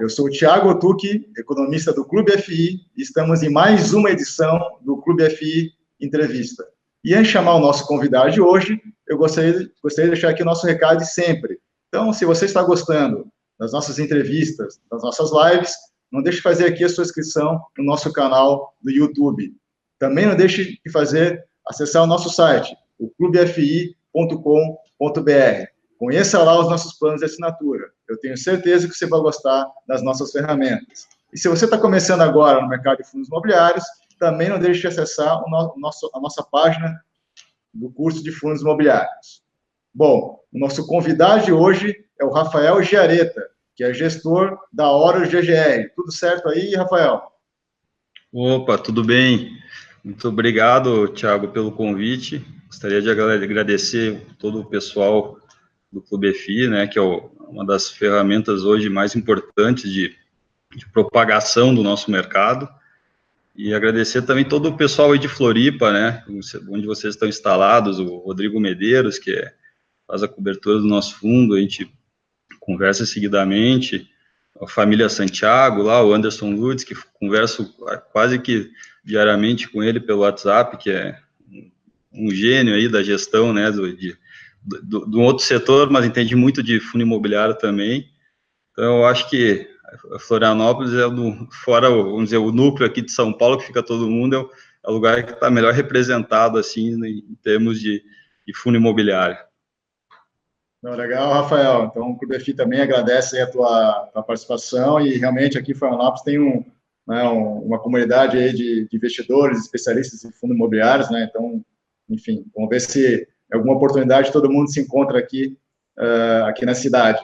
eu sou o Thiago Otucki, economista do Clube FI, e estamos em mais uma edição do Clube FI Entrevista. E antes de chamar o nosso convidado de hoje, eu gostaria de deixar aqui o nosso recado de sempre. Então, se você está gostando das nossas entrevistas, das nossas lives, não deixe de fazer aqui a sua inscrição no nosso canal do YouTube. Também não deixe de acessar o nosso site, o clubefi.com.br. Conheça lá os nossos planos de assinatura. Eu tenho certeza que você vai gostar das nossas ferramentas. E se você está começando agora no mercado de fundos imobiliários, também não deixe de acessar a nossa página do curso de fundos imobiliários. Bom, o nosso convidado de hoje é o Rafael Giareta, que é gestor da Oro GGR. Tudo certo aí, Rafael? Opa, tudo bem. Muito obrigado, Thiago, pelo convite. Gostaria de agradecer todo o pessoal do Clube FI, né, que é uma das ferramentas hoje mais importantes de propagação do nosso mercado. E agradecer também todo o pessoal aí de Floripa, né, onde vocês estão instalados, o Rodrigo Medeiros, que faz a cobertura do nosso fundo, a gente conversa seguidamente, a família Santiago lá, o Anderson Lutz, que converso quase que diariamente com ele pelo WhatsApp, que é um gênio aí da gestão, né, de um outro setor, mas entende muito de fundo imobiliário também. Então, eu acho que Florianópolis fora, vamos dizer, o núcleo aqui de São Paulo, que fica todo mundo, é o lugar que está melhor representado, assim, em termos de fundo imobiliário. Não, legal, Rafael. Então, o Clube FI também agradece a tua participação e realmente aqui em Florianópolis tem uma comunidade aí de investidores, especialistas em fundos imobiliários, né? Então, enfim, vamos ver se alguma oportunidade todo mundo se encontra aqui na cidade.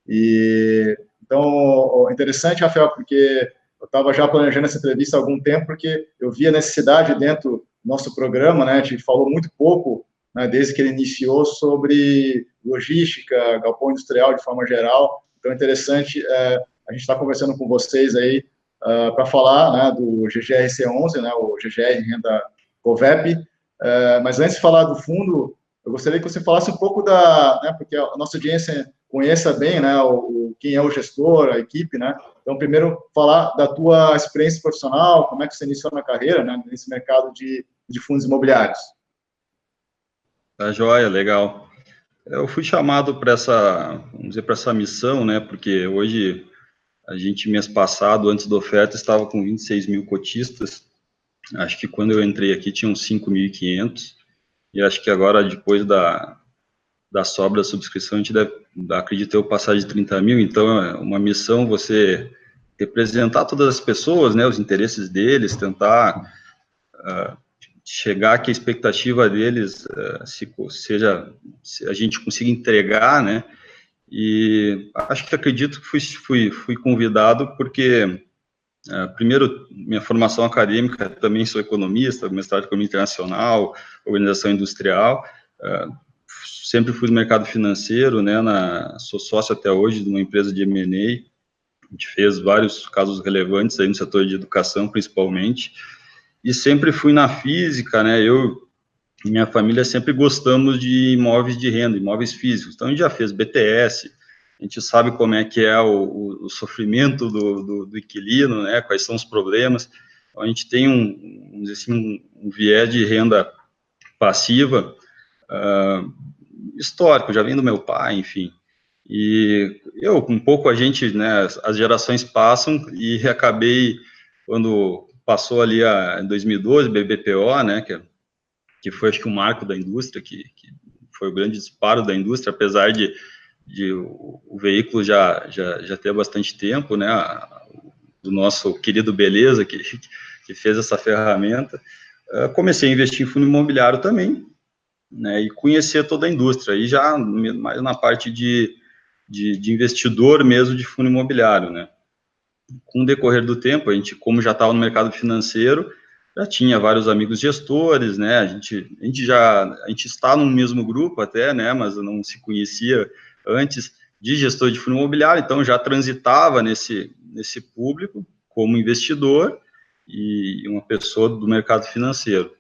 E então, interessante, Rafael, porque eu estava já planejando essa entrevista há algum tempo, porque eu via necessidade dentro do nosso programa, né? A gente falou muito pouco, né, desde que ele iniciou, sobre logística, galpão industrial de forma geral. Então, é interessante a gente estar conversando com vocês aí para falar, né, do GGRC11, né, o GGR Renda Covep. Mas antes de falar do fundo, eu gostaria que você falasse um pouco né, porque a nossa audiência conheça bem, né, quem é o gestor, a equipe, né. Então, primeiro, falar da tua experiência profissional, como é que você iniciou na carreira, né, nesse mercado de fundos imobiliários. Tá joia, legal. Eu fui chamado para vamos dizer, para essa missão, né, porque hoje a gente, mês passado, antes da oferta, estava com 26 mil cotistas. Acho que quando eu entrei aqui tinham 5.500, e acho que agora, depois da sobra da subscrição, a gente acredito eu, passar de 30 mil. Então, é uma missão você representar todas as pessoas, né, os interesses deles, tentar chegar que a expectativa deles se a gente consiga entregar, né, e acredito que fui convidado porque, primeiro, minha formação acadêmica, também sou economista, mestrado em Economia Internacional, Organização Industrial, sempre fui no mercado financeiro, né, sou sócio até hoje de uma empresa de M&A, a gente fez vários casos relevantes aí no setor de educação, principalmente, e sempre fui na física, né, eu e minha família sempre gostamos de imóveis de renda, imóveis físicos, então a gente já fez BTS, a gente sabe como é que é o sofrimento do inquilino, né, quais são os problemas, então a gente tem vamos dizer assim, um viés de renda passiva histórico, já vem do meu pai, enfim, e um pouco a gente, né, as gerações passam e acabei, quando passou ali em 2012, BBPO, né, que foi, acho que, o marco da indústria, que foi o grande disparo da indústria, apesar de o veículo já ter bastante tempo, né, do nosso querido Beleza, que fez essa ferramenta. Comecei a investir em fundo imobiliário também, né, e conhecer toda a indústria, aí já mais na parte de investidor mesmo de fundo imobiliário, né. Com o decorrer do tempo, a gente, como já estava no mercado financeiro, já tinha vários amigos gestores, né, a gente está no mesmo grupo até, né, mas não se conhecia antes de gestor de fundo imobiliário, então já transitava nesse público como investidor e uma pessoa do mercado financeiro.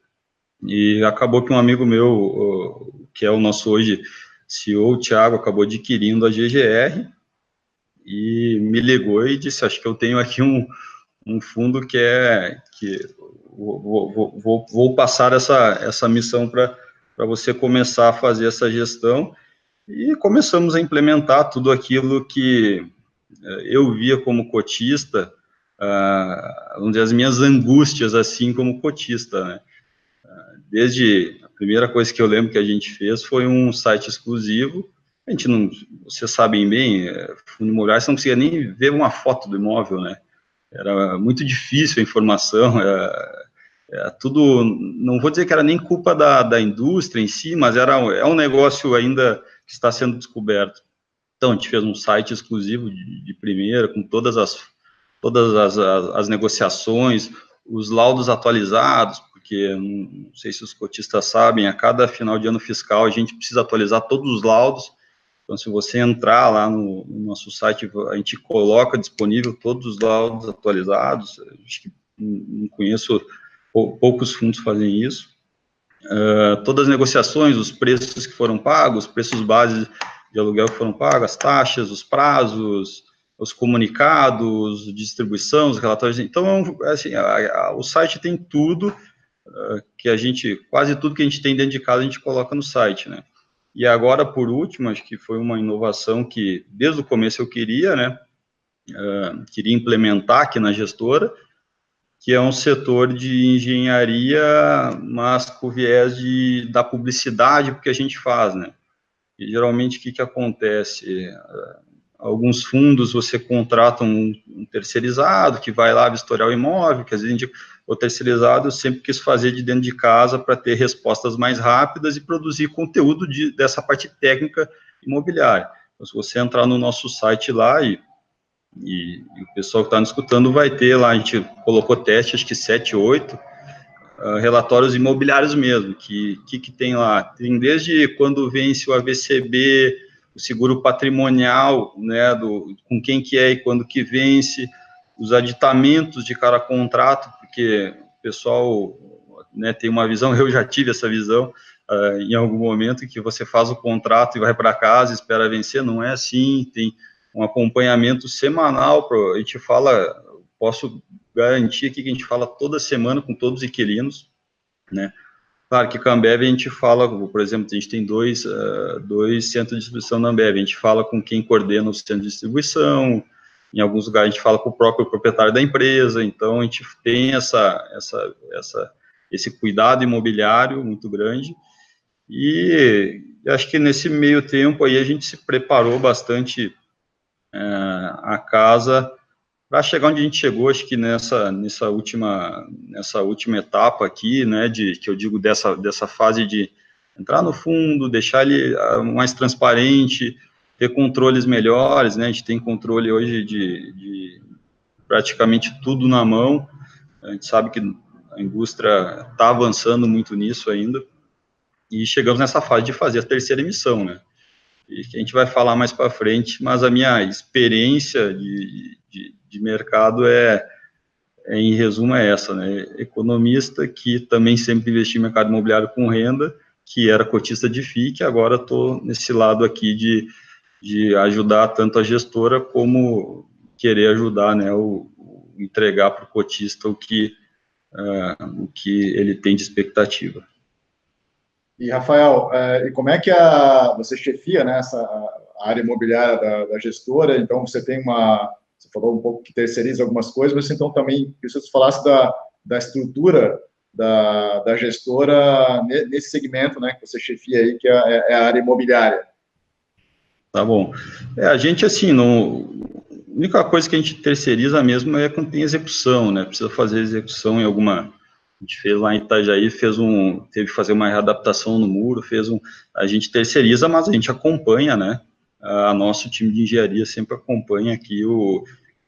E acabou que um amigo meu, que é o nosso hoje CEO, o Thiago, acabou adquirindo a GGR, e me ligou e disse, acho que eu tenho aqui um fundo que vou passar essa missão para você começar a fazer essa gestão, e começamos a implementar tudo aquilo que eu via como cotista, vamos dizer, as minhas angústias, assim, como cotista, né? Desde a primeira coisa que eu lembro que a gente fez foi um site exclusivo. A gente não, vocês sabem bem, fundo imobiliário, você não conseguia nem ver uma foto do imóvel, né? Era muito difícil a informação, tudo, não vou dizer que era nem culpa da indústria em si, mas é um negócio ainda que está sendo descoberto. Então, a gente fez um site exclusivo de primeira, com todas as negociações, os laudos atualizados, porque não sei se os cotistas sabem, a cada final de ano fiscal a gente precisa atualizar todos os laudos. Então, se você entrar lá no nosso site, a gente coloca disponível todos os laudos atualizados. Acho que não conheço, poucos fundos fazem isso. Todas as negociações, os preços que foram pagos, os preços base de aluguel que foram pagos, as taxas, os prazos, os comunicados, distribuição, os relatórios. Então, assim, o site tem tudo que a gente, quase tudo que a gente tem dentro de casa, a gente coloca no site, né? E agora, por último, acho que foi uma inovação que, desde o começo, eu queria, né? Queria implementar aqui na gestora, que é um setor de engenharia, mas com viés da publicidade, porque a gente faz, né? E, geralmente, o que acontece? Alguns fundos você contrata um terceirizado que vai lá vistoriar o imóvel, que às vezes o terceirizado sempre quis fazer de dentro de casa para ter respostas mais rápidas e produzir conteúdo dessa parte técnica imobiliária. Então, se você entrar no nosso site lá e o pessoal que está nos escutando vai ter lá, a gente colocou teste, acho que 7, 8, relatórios imobiliários mesmo, que tem lá? Tem desde quando vence o AVCB, o seguro patrimonial, né, com quem que é e quando que vence, os aditamentos de cada contrato, porque o pessoal, né, tem uma visão, eu já tive essa visão, em algum momento, que você faz o contrato e vai para casa, espera vencer, não é assim, tem um acompanhamento semanal, a gente fala, posso garantir aqui que a gente fala toda semana com todos os inquilinos, né? Claro que com a Ambev a gente fala, por exemplo, a gente tem dois centros de distribuição da Ambev, a gente fala com quem coordena o centro de distribuição, em alguns lugares a gente fala com o próprio proprietário da empresa, então a gente tem esse cuidado imobiliário muito grande, e acho que nesse meio tempo aí a gente se preparou bastante a casa para chegar onde a gente chegou, acho que nessa última etapa aqui, né, que eu digo dessa fase de entrar no fundo, deixar ele mais transparente, ter controles melhores, né, a gente tem controle hoje de praticamente tudo na mão, a gente sabe que a indústria está avançando muito nisso ainda, e chegamos nessa fase de fazer a terceira emissão, né, e que a gente vai falar mais para frente, mas a minha experiência de mercado em resumo, é essa, né? Economista que também sempre investi em mercado imobiliário com renda, que era cotista de FII, agora estou nesse lado aqui de ajudar tanto a gestora como querer ajudar, né, entregar para o cotista o que ele tem de expectativa. E, Rafael, e como é que você chefia, né, a área imobiliária da gestora? Então, você falou um pouco que terceiriza algumas coisas, mas então também, se você falasse da estrutura da gestora nesse segmento, né, que você chefia aí, que é a área imobiliária. Tá bom. A gente, assim, a única coisa que a gente terceiriza mesmo é quando tem execução, né, precisa fazer execução em alguma... A gente fez lá em Itajaí, teve que fazer uma readaptação no muro, a gente terceiriza, mas a gente acompanha, né, nosso time de engenharia sempre acompanha aqui,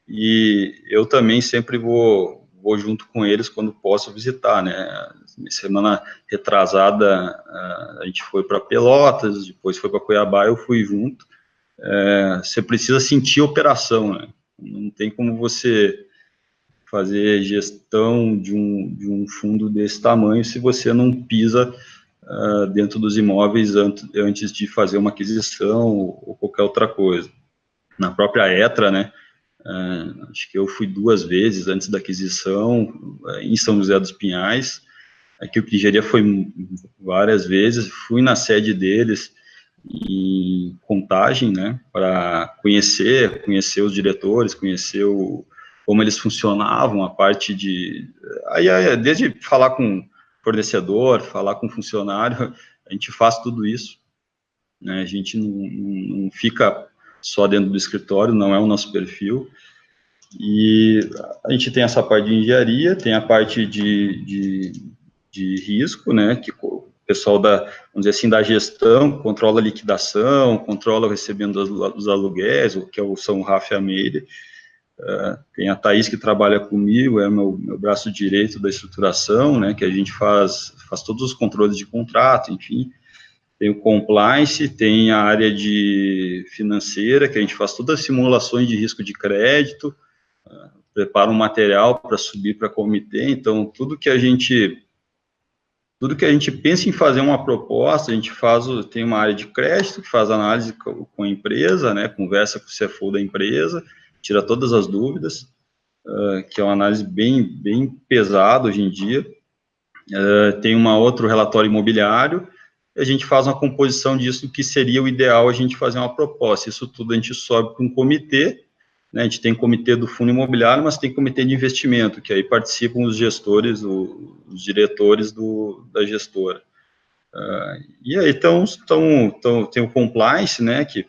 e eu também sempre vou junto com eles quando posso visitar, né, semana retrasada a gente foi para Pelotas, depois foi para Cuiabá, eu fui junto, você precisa sentir a operação, né, não tem como você fazer gestão de um fundo desse tamanho se você não pisa dentro dos imóveis antes de fazer uma aquisição ou qualquer outra coisa. na própria Etra, né? Acho que eu fui 2 vezes antes da aquisição, em São José dos Pinhais. Aqui o Engenharia foi várias vezes, fui na sede deles em Contagem, né, para conhecer os diretores, como eles funcionavam, a parte de... desde falar com fornecedor, falar com funcionário, a gente faz tudo isso, né, a gente não fica só dentro do escritório, não é o nosso perfil, e a gente tem essa parte de engenharia, tem a parte de risco, né, que o pessoal vamos dizer assim, da gestão, controla a liquidação, controla o recebendo dos aluguéis, que é o São Rafa e a Meire. Tem a Thaís que trabalha comigo, é meu braço direito da estruturação, né, que a gente faz todos os controles de contrato, enfim. Tem o compliance, tem a área de financeira, que a gente faz todas as simulações de risco de crédito, prepara um material para subir para comitê, então tudo que a gente pensa em fazer uma proposta, a gente tem uma área de crédito que faz análise com a empresa, né, conversa com o CFO da empresa, tira todas as dúvidas, que é uma análise bem pesada hoje em dia. Tem outro relatório imobiliário, e a gente faz uma composição disso, que seria o ideal a gente fazer uma proposta. Isso tudo a gente sobe para um comitê, né, a gente tem comitê do fundo imobiliário, mas tem comitê de investimento, que aí participam os gestores, os diretores da gestora. E aí tem o compliance, né, que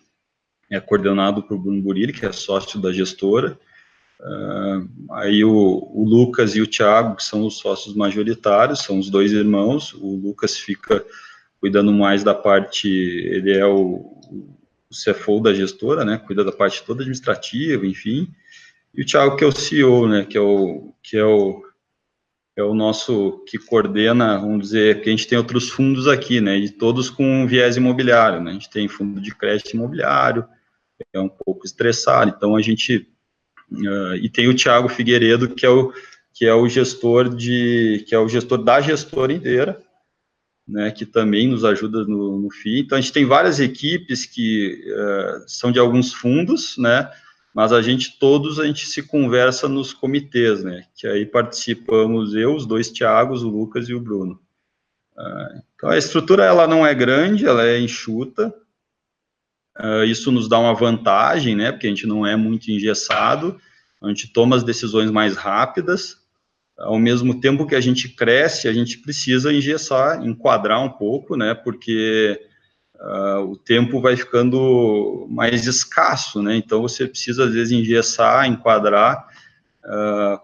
é coordenado por Bruno Burilli, que é sócio da gestora. Aí o Lucas e o Thiago, que são os sócios majoritários, são os 2 irmãos. O Lucas fica cuidando mais da parte, ele é o CFO da gestora, né, cuida da parte toda administrativa, enfim. E o Thiago, que é o CEO, né, que é o nosso, que coordena, vamos dizer, que a gente tem outros fundos aqui, né, e todos com viés imobiliário, né, a gente tem fundo de crédito imobiliário, é um pouco estressado, então a gente, e tem o Thiago Figueiredo, que é o gestor da gestora inteira, né, que também nos ajuda no FII. Então, a gente tem várias equipes que são de alguns fundos, né, mas a gente se conversa nos comitês, né, que aí participamos eu, os 2 Thiagos, o Lucas e o Bruno. Então, a estrutura, ela não é grande, ela é enxuta, isso nos dá uma vantagem, né, porque a gente não é muito engessado, a gente toma as decisões mais rápidas, ao mesmo tempo que a gente cresce, a gente precisa engessar, enquadrar um pouco, né, porque o tempo vai ficando mais escasso, né, então você precisa, às vezes, engessar, enquadrar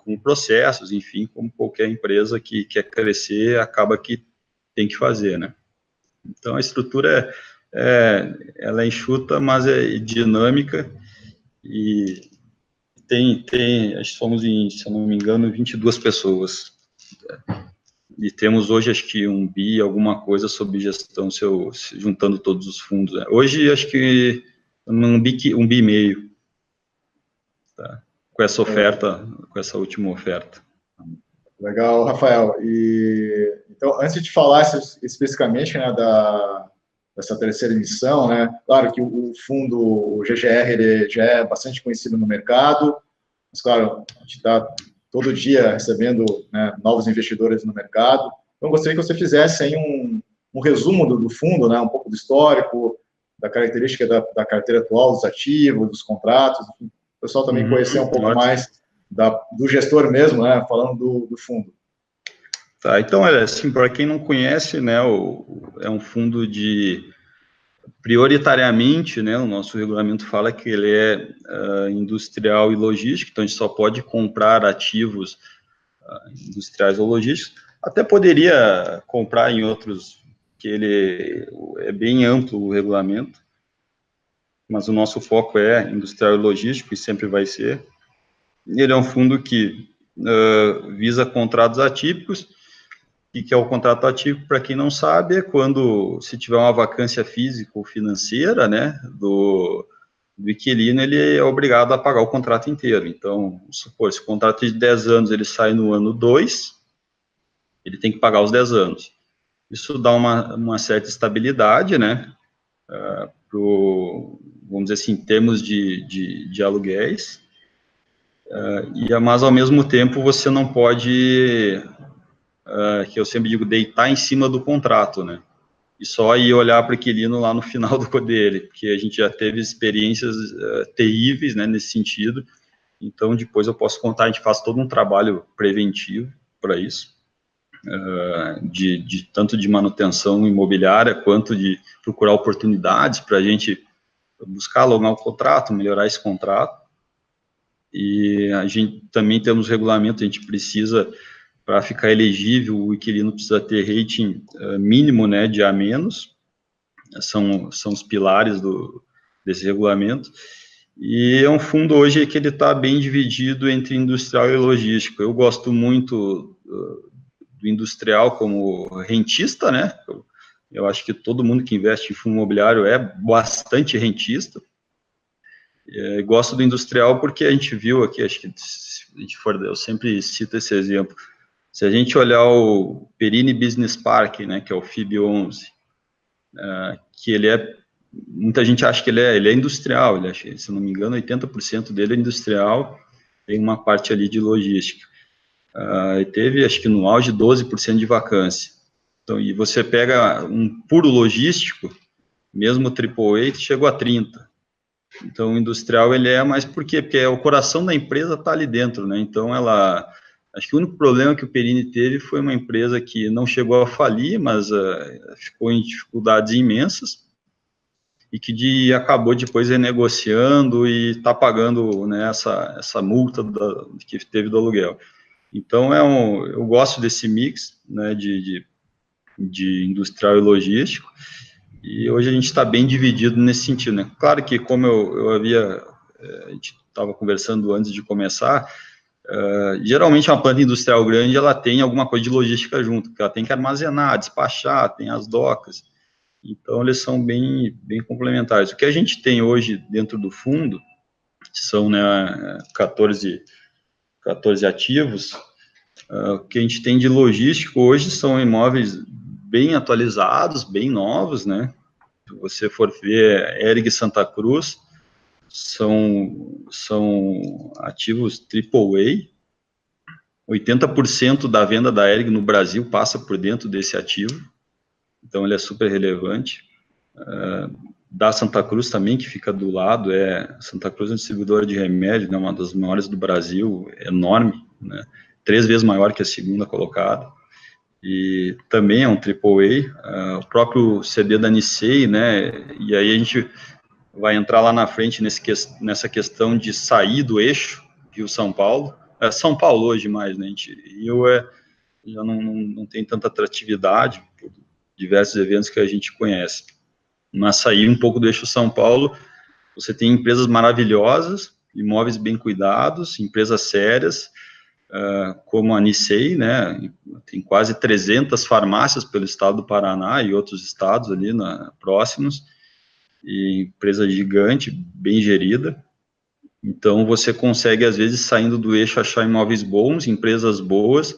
com processos, enfim, como qualquer empresa que quer crescer, acaba que tem que fazer, né. Então, a estrutura ela é enxuta, mas é dinâmica, e acho que somos, se eu não me engano, 22 pessoas. E temos hoje, acho que um bi, alguma coisa sobre gestão, juntando todos os fundos. Né? Hoje, acho que um bi e meio, tá? Com essa oferta, com essa última oferta. Legal, Rafael. Então, antes de falar especificamente, né, dessa terceira emissão, né, claro que o fundo, o GGR, ele já é bastante conhecido no mercado, mas, claro, a gente está todo dia recebendo, né, novos investidores no mercado. Então, gostaria que você fizesse aí um resumo do fundo, né, um pouco do histórico, da característica da carteira atual, dos ativos, dos contratos, enfim, o pessoal também conhecer um pouco mais do gestor mesmo, né, falando do fundo. Tá, então, olha, assim, para quem não conhece, né, é um fundo prioritariamente, né, o nosso regulamento fala que ele é industrial e logístico, então a gente só pode comprar ativos industriais ou logísticos, até poderia comprar em outros, que ele é bem amplo o regulamento, mas o nosso foco é industrial e logístico, e sempre vai ser. Ele é um fundo que visa contratos atípicos. O que é o contrato atípico, para quem não sabe, é quando, se tiver uma vacância física ou financeira, né, do inquilino, ele é obrigado a pagar o contrato inteiro. Então, supor, se o contrato é de 10 anos, ele sai no ano 2, ele tem que pagar os 10 anos. Isso dá uma certa estabilidade, né, vamos vamos dizer assim, em termos de aluguéis, mas ao mesmo tempo você não pode, que eu sempre digo, deitar em cima do contrato, né? E só ir olhar para o inquilino lá no final do dele, porque a gente já teve experiências terríveis, né, nesse sentido. Então, depois eu posso contar, a gente faz todo um trabalho preventivo para isso, tanto de manutenção imobiliária, quanto de procurar oportunidades para a gente buscar alugar um contrato, melhorar esse contrato. E a gente também temos regulamento, a gente precisa, para ficar elegível, o inquilino precisa ter rating mínimo, né, de A-, são os pilares desse regulamento. E é um fundo hoje que ele está bem dividido entre industrial e logístico. Eu gosto muito do industrial como rentista, né? Eu acho que todo mundo que investe em fundo imobiliário é bastante rentista. Gosto do industrial porque a gente viu aqui, acho que eu sempre cito esse exemplo. Se a gente olhar o Perini Business Park, né, que é o FIB 11, que ele muita gente acha que ele é industrial, se não me engano, 80% dele é industrial, tem uma parte ali de logística. E teve, acho que no auge, 12% de vacância. Então, e você pega um puro logístico, mesmo AAA, chegou a 30%. Então, o industrial, ele é mais por quê? Porque o coração da empresa está ali dentro, né? Então, acho que o único problema que o Perini teve foi uma empresa que não chegou a falir, mas ficou em dificuldades imensas, e que acabou depois renegociando e está pagando, né, essa multa que teve do aluguel. Então, eu gosto desse mix, né, de industrial e logístico, e hoje a gente está bem dividido nesse sentido, né? Claro que, como a gente estava conversando antes de começar, geralmente uma planta industrial grande, ela tem alguma coisa de logística junto, porque ela tem que armazenar, despachar, tem as docas, então eles são bem complementares. O que a gente tem hoje dentro do fundo, são, né, 14 ativos. O que a gente tem de logístico hoje são imóveis bem atualizados, bem novos, né? Se você for ver ERG Santa Cruz, são ativos AAA. 80% da venda da ERG no Brasil passa por dentro desse ativo, então ele é super relevante. Da Santa Cruz também, que fica do lado, Santa Cruz é distribuidora de remédio, né, uma das maiores do Brasil, enorme, né, 3 vezes maior que a segunda colocada, e também é um AAA, o próprio CD da Nicei, né, e aí a gente vai entrar lá na frente nessa questão de sair do eixo, Rio-São Paulo, São Paulo hoje mais, né, Rio já não tem tanta atratividade, por diversos eventos que a gente conhece, mas sair um pouco do eixo São Paulo, você tem empresas maravilhosas, imóveis bem cuidados, empresas sérias, como a Nicei, né, tem quase 300 farmácias pelo estado do Paraná e outros estados ali próximos, e empresa gigante, bem gerida. Então, você consegue, às vezes, saindo do eixo, achar imóveis bons, empresas boas,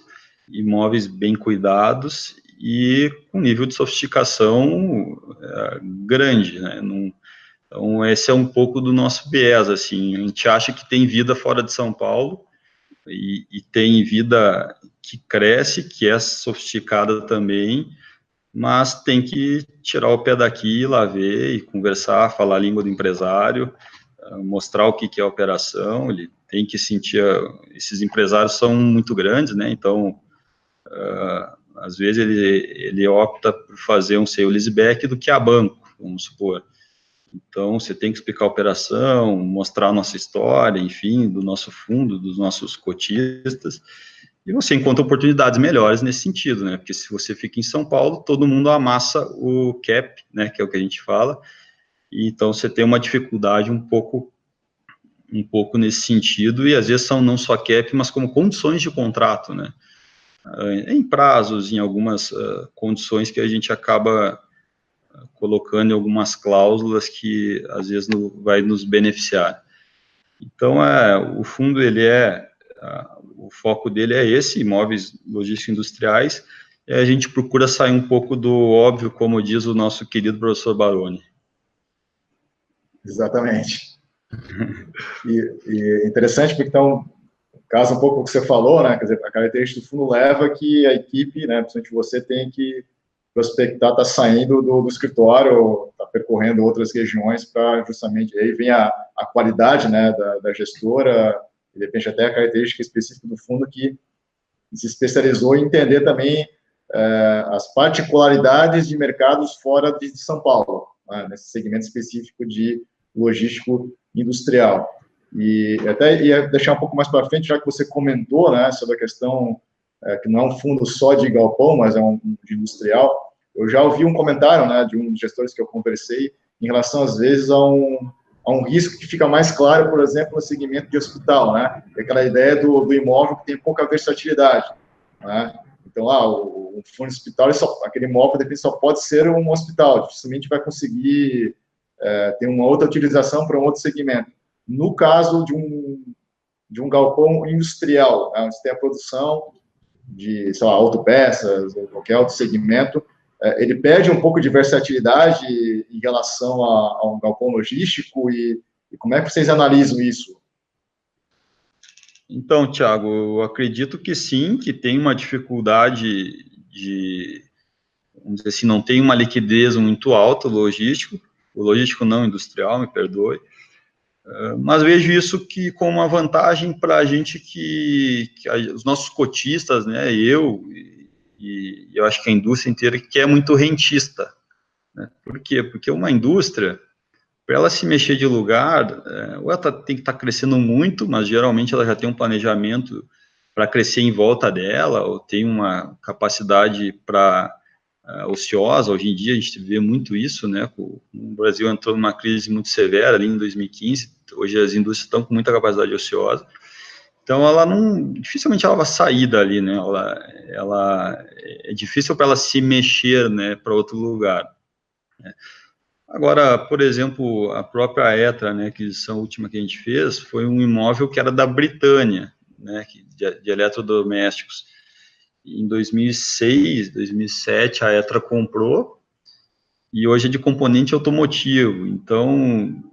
imóveis bem cuidados e com nível de sofisticação grande, né? Então, esse é um pouco do nosso viés, assim, a gente acha que tem vida fora de São Paulo, e tem vida que cresce, que é sofisticada também, mas tem que tirar o pé daqui, ir lá ver e conversar, falar a língua do empresário, mostrar o que é a operação, ele tem que sentir, esses empresários são muito grandes, né, então, às vezes ele opta por fazer um sale leaseback do que a banco, vamos supor. Então, você tem que explicar a operação, mostrar a nossa história, enfim, do nosso fundo, dos nossos cotistas, e você encontra oportunidades melhores nesse sentido, né? Porque se você fica em São Paulo, todo mundo amassa o cap, né? Que é o que a gente fala, e então você tem uma dificuldade um pouco nesse sentido, e às vezes são não só cap, mas como condições de contrato, né? Em prazos, em algumas condições que a gente acaba colocando em algumas cláusulas que às vezes vai nos beneficiar. Então, o fundo, o foco dele é esse, imóveis logísticos industriais, e a gente procura sair um pouco do óbvio, como diz o nosso querido professor Baroni. Exatamente. E interessante, porque então, casa um pouco o que você falou, né? Quer dizer, a característica do fundo leva que a equipe, né, principalmente você, tem que prospectar, está saindo do escritório, está percorrendo outras regiões para justamente, aí vem a qualidade, né, da gestora, de repente até a característica específica do fundo que se especializou em entender também as particularidades de mercados fora de São Paulo, né, nesse segmento específico de logístico industrial. E até ia deixar um pouco mais para frente, já que você comentou, né, sobre a questão que não é um fundo só de galpão, mas é um de industrial. Eu já ouvi um comentário, né, de um dos gestores que eu conversei em relação, às vezes, a um risco que fica mais claro, por exemplo, no segmento de hospital, né? Aquela ideia do imóvel que tem pouca versatilidade, né? Então, o fundo de hospital, aquele imóvel, de repente, só pode ser um hospital, dificilmente vai conseguir ter uma outra utilização para um outro segmento. No caso de um galpão industrial, né, onde tem a produção de, sei lá, autopeças ou qualquer outro segmento, ele perde um pouco de versatilidade em relação a um galpão logístico e como é que vocês analisam isso? Então, Thiago, eu acredito que sim, que tem uma dificuldade vamos dizer assim, não tem uma liquidez muito alta o logístico não industrial, me perdoe, mas vejo isso que como uma vantagem para a gente os nossos cotistas, né, e eu acho que a indústria inteira que é muito rentista, né? Por quê? Porque uma indústria, para ela se mexer de lugar, ou ela tem que estar crescendo muito, mas geralmente ela já tem um planejamento para crescer em volta dela, ou tem uma capacidade para ociosa. Hoje em dia a gente vê muito isso, né? O Brasil entrou numa crise muito severa ali em 2015, hoje as indústrias estão com muita capacidade ociosa, então ela dificilmente ela vai sair dali, né? Ela é difícil para ela se mexer, né, para outro lugar, né? Agora, por exemplo, a própria Etra, né, a aquisição última que a gente fez, foi um imóvel que era da Britânia, né, de eletrodomésticos. Em 2006, 2007, a Etra comprou, e hoje é de componente automotivo. Então,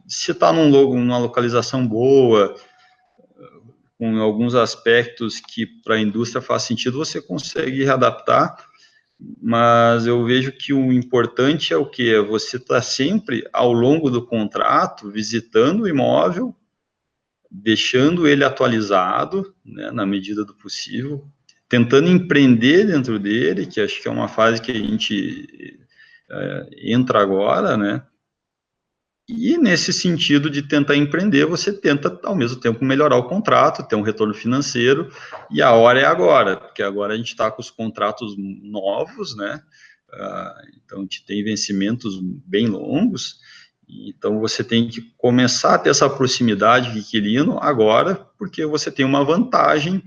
se está numa localização boa, com alguns aspectos que para a indústria faz sentido, você consegue readaptar, mas eu vejo que o importante é o que? Você está sempre, ao longo do contrato, visitando o imóvel, deixando ele atualizado, né, na medida do possível, tentando empreender dentro dele, que acho que é uma fase que a gente entra agora, né? E nesse sentido de tentar empreender, você tenta, ao mesmo tempo, melhorar o contrato, ter um retorno financeiro, e a hora é agora, porque agora a gente está com os contratos novos, né? Então, a gente tem vencimentos bem longos, então você tem que começar a ter essa proximidade de inquilino agora, porque você tem uma vantagem,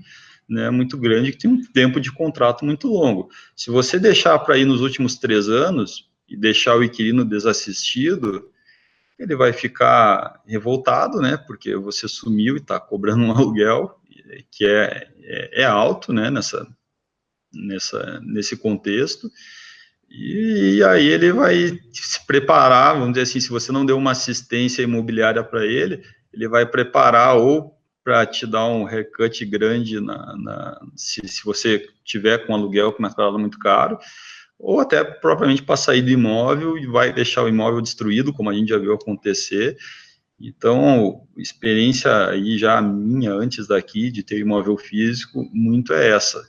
né, muito grande, que tem um tempo de contrato muito longo. Se você deixar para ir nos últimos 3 anos, e deixar o inquilino desassistido, ele vai ficar revoltado, né, porque você sumiu e está cobrando um aluguel que é alto, né, nesse contexto, e aí ele vai se preparar, vamos dizer assim, se você não deu uma assistência imobiliária para ele vai preparar ou para te dar um recut grande se você tiver com aluguel com uma parada muito caro, ou até propriamente para sair do imóvel e vai deixar o imóvel destruído, como a gente já viu acontecer. Então, experiência aí já minha antes daqui, de ter imóvel físico, muito é essa.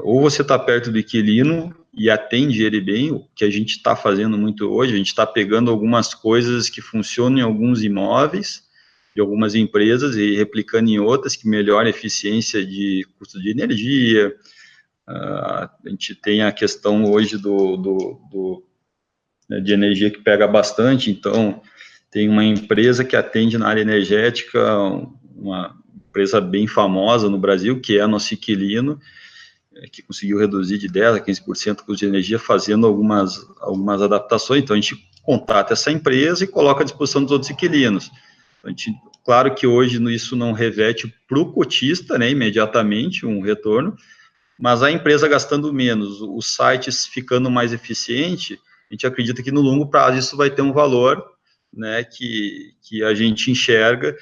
Ou você está perto do inquilino e atende ele bem, o que a gente está fazendo muito hoje, a gente está pegando algumas coisas que funcionam em alguns imóveis, de algumas empresas, e replicando em outras, que melhoram a eficiência de custo de energia. A gente tem a questão hoje de energia que pega bastante, então tem uma empresa que atende na área energética, uma empresa bem famosa no Brasil, que é nosso inquilino, que conseguiu reduzir de 10% a 15% o custo de energia, fazendo algumas adaptações. Então a gente contata essa empresa e coloca à disposição dos outros inquilinos. Claro que hoje isso não reverte para o cotista, né, imediatamente um retorno, mas a empresa gastando menos, os sites ficando mais eficiente, a gente acredita que no longo prazo isso vai ter um valor, né, que a gente enxerga,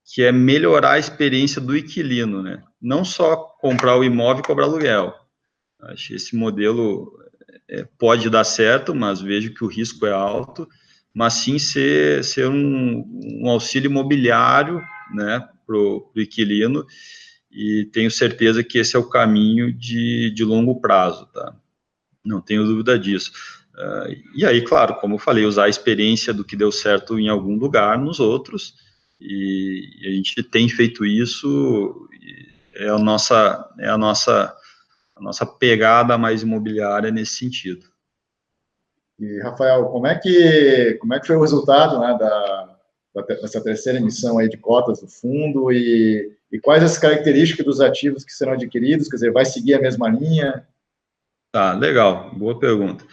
que é melhorar a experiência do inquilino, né? Não só comprar o imóvel e cobrar aluguel. Acho que esse modelo pode dar certo, mas vejo que o risco é alto, mas sim ser um auxílio imobiliário, né, para o inquilino, e tenho certeza que esse é o caminho de longo prazo, tá? Não tenho dúvida disso. E aí, claro, como eu falei, usar a experiência do que deu certo em algum lugar nos outros, e a gente tem feito isso, é a nossa pegada mais imobiliária nesse sentido. E, Rafael, como é que foi o resultado, né, dessa terceira emissão aí de cotas do fundo e quais as características dos ativos que serão adquiridos? Quer dizer, vai seguir a mesma linha? Tá, legal, boa pergunta.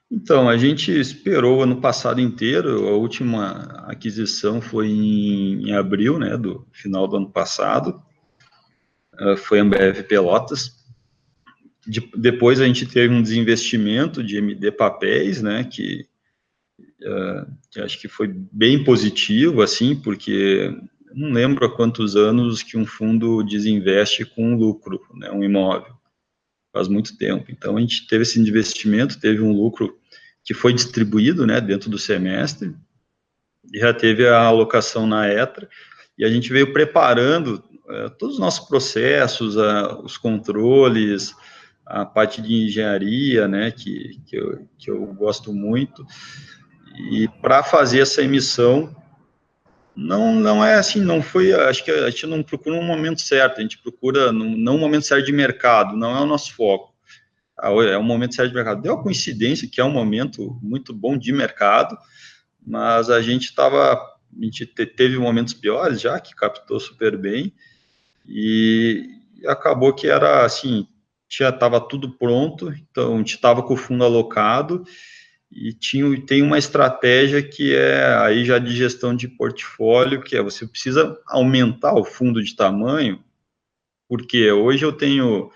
Então, a gente esperou o ano passado inteiro, a última aquisição foi em abril, né, do final do ano passado, foi a Ambev Pelotas. Depois a gente teve um desinvestimento de MD Papéis, né, que acho que foi bem positivo, assim, porque não lembro há quantos anos que um fundo desinveste com lucro, né, um imóvel, faz muito tempo. Então, a gente teve esse investimento, teve um lucro que foi distribuído, né, dentro do semestre, e já teve a alocação na ETRA, e a gente veio preparando todos os nossos processos, os controles, a parte de engenharia, né, que eu gosto muito, e para fazer essa emissão, não é assim, não foi, acho que a gente não procura um momento certo, a gente procura não um momento certo de mercado, não é o nosso foco, é um momento certo de mercado. Deu a coincidência que é um momento muito bom de mercado, mas a gente teve momentos piores já, que captou super bem, e acabou que era assim, estava tudo pronto, então a gente estava com o fundo alocado, e tem uma estratégia que é aí já de gestão de portfólio, que é você precisa aumentar o fundo de tamanho, porque hoje eu tenho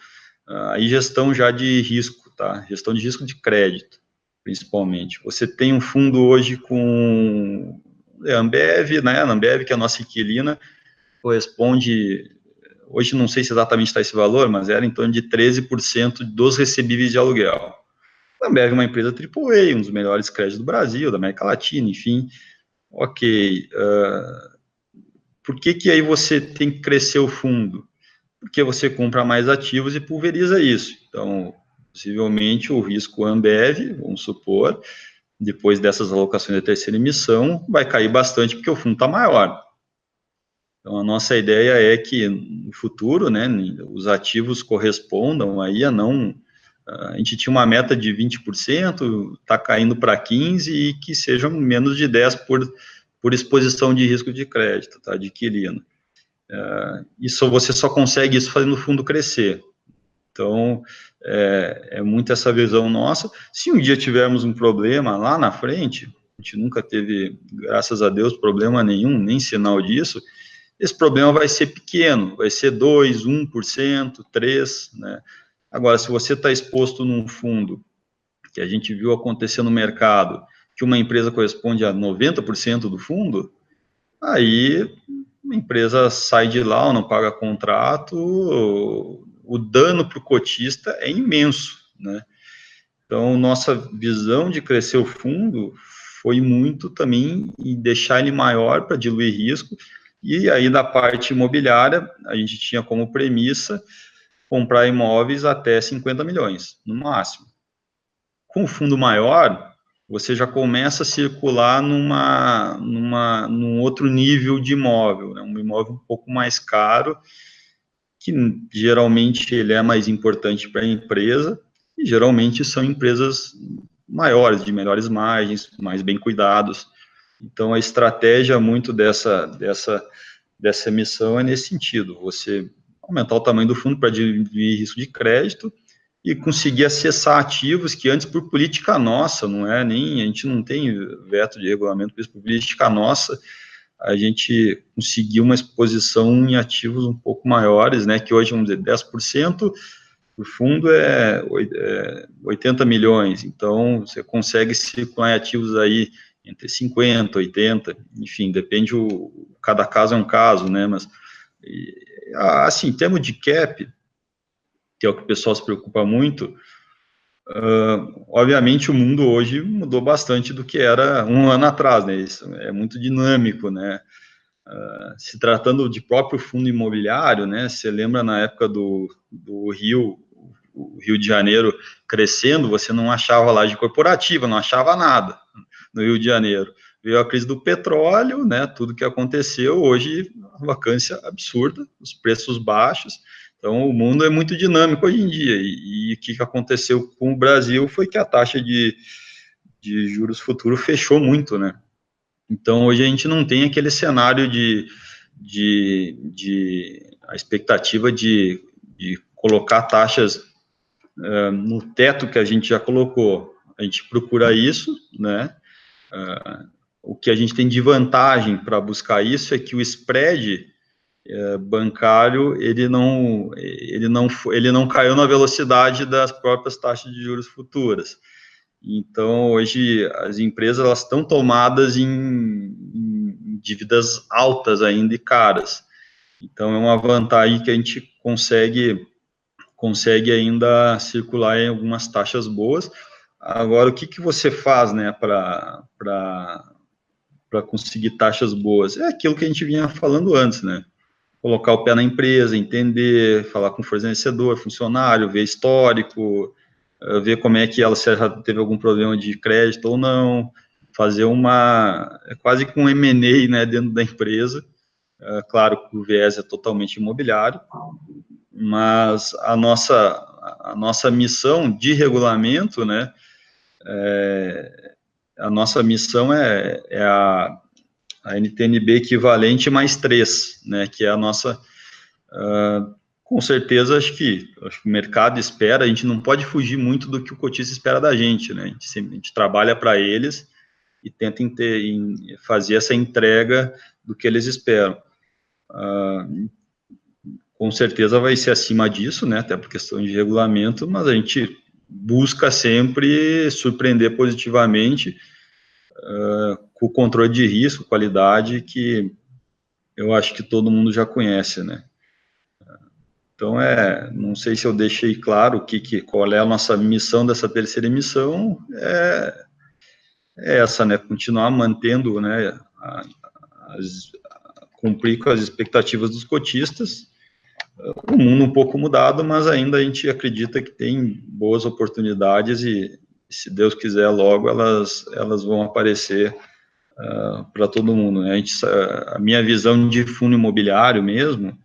aí gestão já de risco, tá? Gestão de risco de crédito, principalmente. Você tem um fundo hoje com a Ambev, né? A Ambev, que é a nossa inquilina, corresponde, hoje não sei se exatamente está esse valor, mas era em torno de 13% dos recebíveis de aluguel. A Ambev é uma empresa AAA, um dos melhores créditos do Brasil, da América Latina, enfim. Ok. Por que aí você tem que crescer o fundo? Porque você compra mais ativos e pulveriza isso. Então, possivelmente, o risco Ambev, vamos supor, depois dessas alocações da terceira emissão, vai cair bastante porque o fundo está maior. Então, a nossa ideia é que no futuro, né, os ativos correspondam aí a não... A gente tinha uma meta de 20%, está caindo para 15% e que sejam menos de 10% por exposição de risco de crédito, tá, adquirindo. Isso você só consegue isso fazendo o fundo crescer. Então, é muito essa visão nossa. Se um dia tivermos um problema lá na frente, a gente nunca teve, graças a Deus, problema nenhum, nem sinal disso, esse problema vai ser pequeno, vai ser 2%, 1%, 3%, né? Agora, se você está exposto num fundo, que a gente viu acontecer no mercado, que uma empresa corresponde a 90% do fundo, aí a empresa sai de lá ou não paga contrato, o dano para o cotista é imenso, né? Então, nossa visão de crescer o fundo foi muito também em deixar ele maior para diluir risco, e aí da parte imobiliária, a gente tinha como premissa comprar imóveis até 50 milhões, no máximo. Com o fundo maior, você já começa a circular num outro nível de imóvel, né? Um imóvel um pouco mais caro, que geralmente ele é mais importante para a empresa, e geralmente são empresas maiores, de melhores margens, mais bem cuidados. Então, a estratégia muito dessa emissão é nesse sentido, você aumentar o tamanho do fundo para diminuir risco de crédito e conseguir acessar ativos que antes, por política nossa, não é nem, a gente não tem veto de regulamento, por política nossa, a gente conseguiu uma exposição em ativos um pouco maiores, né, que hoje, vamos dizer, 10%, o fundo é 80 milhões, então você consegue circular em ativos aí entre 50, 80, enfim, depende, cada caso é um caso, né, mas, assim, em termos de cap, que é o que o pessoal se preocupa muito, obviamente o mundo hoje mudou bastante do que era um ano atrás, né, isso é muito dinâmico, né, se tratando de próprio fundo imobiliário, né, você lembra na época do Rio, o Rio de Janeiro crescendo, você não achava laje corporativa, não achava nada no Rio de Janeiro. Veio a crise do petróleo, né, tudo que aconteceu, hoje a vacância absurda, os preços baixos, então o mundo é muito dinâmico hoje em dia, e o que aconteceu com o Brasil foi que a taxa de juros futuros fechou muito, né, então hoje a gente não tem aquele cenário a expectativa de colocar taxas no teto que a gente já colocou. A gente procura isso, né? O que a gente tem de vantagem para buscar isso é que o spread bancário ele não caiu na velocidade das próprias taxas de juros futuras. Então hoje as empresas elas estão tomadas em dívidas altas ainda e caras. Então é uma vantagem que a gente consegue ainda circular em algumas taxas boas. Agora, o que você faz, né, para conseguir taxas boas? É aquilo que a gente vinha falando antes, né? Colocar o pé na empresa, entender, falar com o fornecedor, funcionário, ver histórico, ver como é que ela, se ela teve algum problema de crédito ou não, fazer quase que um M&A, né, dentro da empresa. Claro que o viés é totalmente imobiliário, mas a nossa missão de regulamento, né, a nossa missão é a NTNB equivalente mais 3, né, que é a nossa, com certeza, acho que o mercado espera, a gente não pode fugir muito do que o cotista espera da gente, né, a gente trabalha para eles e tenta fazer essa entrega do que eles esperam. Com certeza vai ser acima disso, né, até por questão de regulamento, mas a gente busca sempre surpreender positivamente com o controle de risco, qualidade, que eu acho que todo mundo já conhece, né. Então, não sei se eu deixei claro qual é a nossa missão dessa terceira emissão, é essa, né, continuar mantendo, né, cumprir com as expectativas dos cotistas. O mundo um pouco mudado, mas ainda a gente acredita que tem boas oportunidades e, se Deus quiser, logo elas vão aparecer para todo mundo, né? A minha visão de fundo imobiliário mesmo,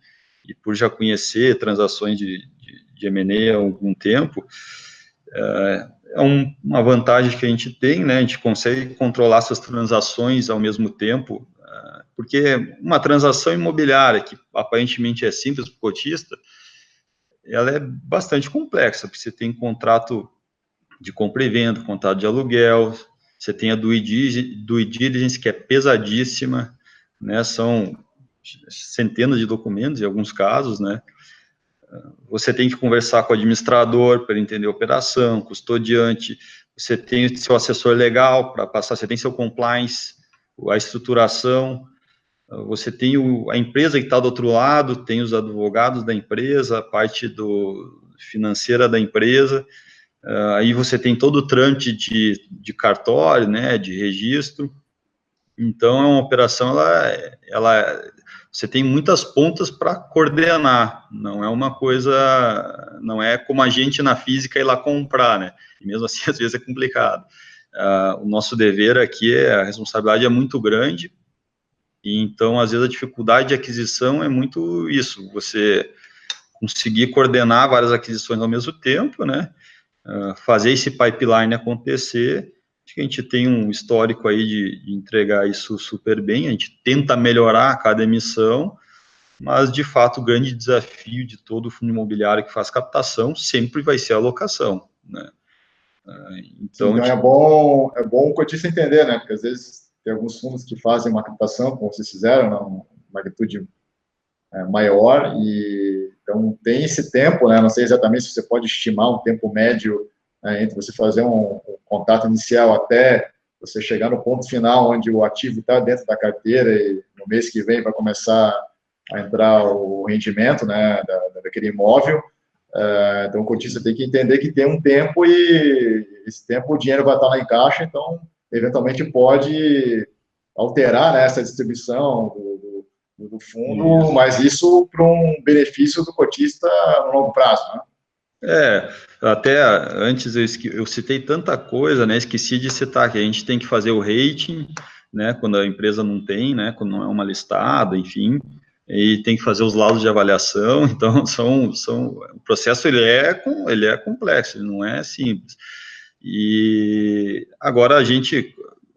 e por já conhecer transações de M&A há algum tempo, uma vantagem que a gente tem, né? A gente consegue controlar essas transações ao mesmo tempo, porque uma transação imobiliária, que aparentemente é simples para o cotista, ela é bastante complexa, porque você tem contrato de compra e venda, contrato de aluguel, você tem a due diligence, que é pesadíssima, né, são centenas de documentos em alguns casos, né, você tem que conversar com o administrador para entender a operação, custodiante, você tem o seu assessor legal para passar, você tem seu compliance, a estruturação, você tem a empresa que está do outro lado, tem os advogados da empresa, a parte financeira da empresa, aí você tem todo o trâmite de cartório, né, de registro. Então, é uma operação, você tem muitas pontas para coordenar, não é uma coisa, não é como a gente na física ir lá comprar, né, e mesmo assim, às vezes é complicado. O nosso dever aqui, a responsabilidade é muito grande, e então, às vezes, a dificuldade de aquisição é muito isso, você conseguir coordenar várias aquisições ao mesmo tempo, né, fazer esse pipeline acontecer. Acho que a gente tem um histórico aí de entregar isso super bem, a gente tenta melhorar a cada emissão, mas, de fato, o grande desafio de todo fundo imobiliário que faz captação sempre vai ser a alocação, né. Então é bom o cotista entender, né, porque às vezes tem alguns fundos que fazem uma captação, como vocês fizeram, né, uma magnitude maior, e então tem esse tempo, né, não sei exatamente se você pode estimar um tempo médio, né, entre você fazer um contato inicial até você chegar no ponto final onde o ativo está dentro da carteira e no mês que vem vai começar a entrar o rendimento, né, daquele imóvel. Então, o cotista tem que entender que tem um tempo e esse tempo o dinheiro vai estar lá em caixa, então, eventualmente pode alterar, né, essa distribuição do fundo, mas isso para um benefício do cotista no longo prazo, né? Até antes eu citei tanta coisa, né? Esqueci de citar que a gente tem que fazer o rating, né? Quando a empresa não tem, né? Quando não é uma listada, enfim, e tem que fazer os laudos de avaliação. Então, o processo ele é complexo, ele não é simples. E agora a gente,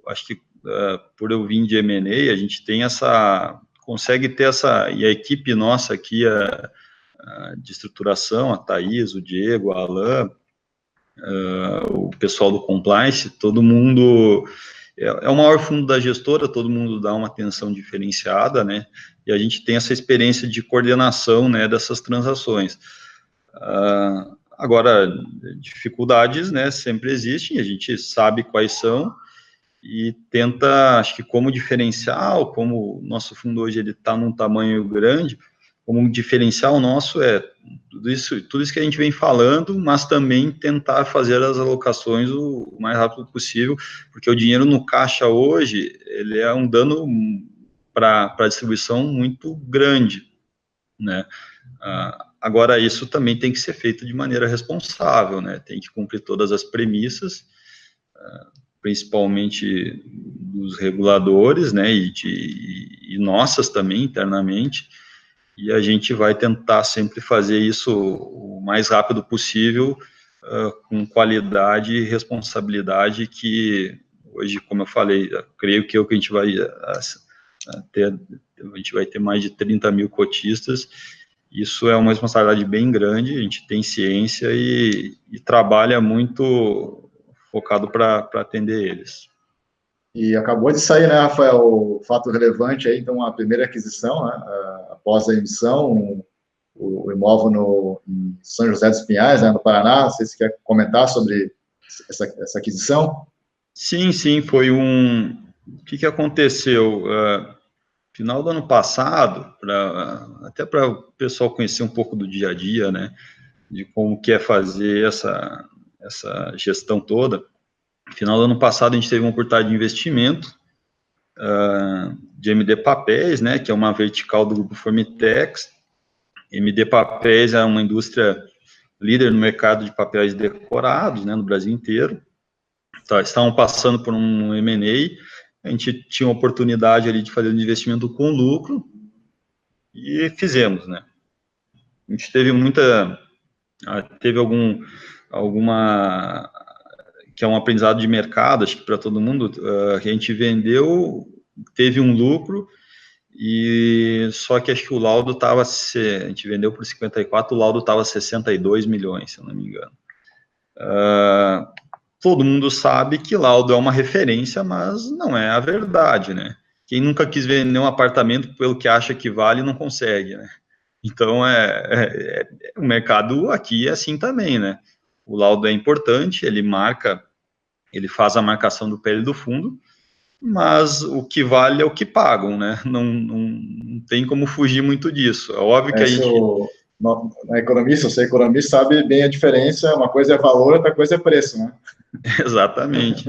acho que por eu vir de M&A, a gente tem consegue ter e a equipe nossa aqui, de estruturação, a Thaís, o Diego, a Alain, o pessoal do compliance, todo mundo é o maior fundo da gestora, todo mundo dá uma atenção diferenciada, né? E a gente tem essa experiência de coordenação, né, dessas transações. Agora, dificuldades, né, sempre existem, a gente sabe quais são e tenta, acho que como diferencial, como o nosso fundo hoje ele está num tamanho grande, como um diferencial nosso tudo isso que a gente vem falando, mas também tentar fazer as alocações o mais rápido possível, porque o dinheiro no caixa hoje, ele é um dano para a distribuição muito grande, né? Agora, isso também tem que ser feito de maneira responsável, né? Tem que cumprir todas as premissas, principalmente dos reguladores, né? E nossas também, internamente, e a gente vai tentar sempre fazer isso o mais rápido possível, com qualidade e responsabilidade, que hoje, como eu falei, eu creio que a gente vai ter mais de 30 mil cotistas. Isso é uma responsabilidade bem grande, a gente tem ciência e trabalha muito focado para atender eles. E acabou de sair, né, Rafael, o fato relevante aí, então, a primeira aquisição, né, após a emissão, o imóvel em São José dos Pinhais, né, no Paraná. Não sei se você quer comentar sobre essa aquisição. Sim, foi o que aconteceu? Final do ano passado, até para o pessoal conhecer um pouco do dia a dia, né, de como que é fazer essa gestão toda. Final do ano passado, a gente teve uma oportunidade de investimento de MD Papéis, né, que é uma vertical do grupo Formitex. MD Papéis é uma indústria líder no mercado de papéis decorados, né, no Brasil inteiro. Estavam passando por um M&A, a gente tinha uma oportunidade ali de fazer um investimento com lucro, e fizemos, né. A gente teve alguma, que é um aprendizado de mercado, acho que para todo mundo, a gente vendeu, teve um lucro, e só que acho que o laudo a gente vendeu por 54, o laudo estava 62 milhões, se eu não me engano. Todo mundo sabe que laudo é uma referência, mas não é a verdade, né? Quem nunca quis vender um apartamento pelo que acha que vale, não consegue, né? Então, o mercado aqui é assim também, né? O laudo é importante, ele faz a marcação do PL do fundo, mas o que vale é o que pagam, né? Não tem como fugir muito disso. É óbvio que a gente... Na economista, você é economista, sabe bem a diferença, uma coisa é valor, outra coisa é preço, né? Exatamente.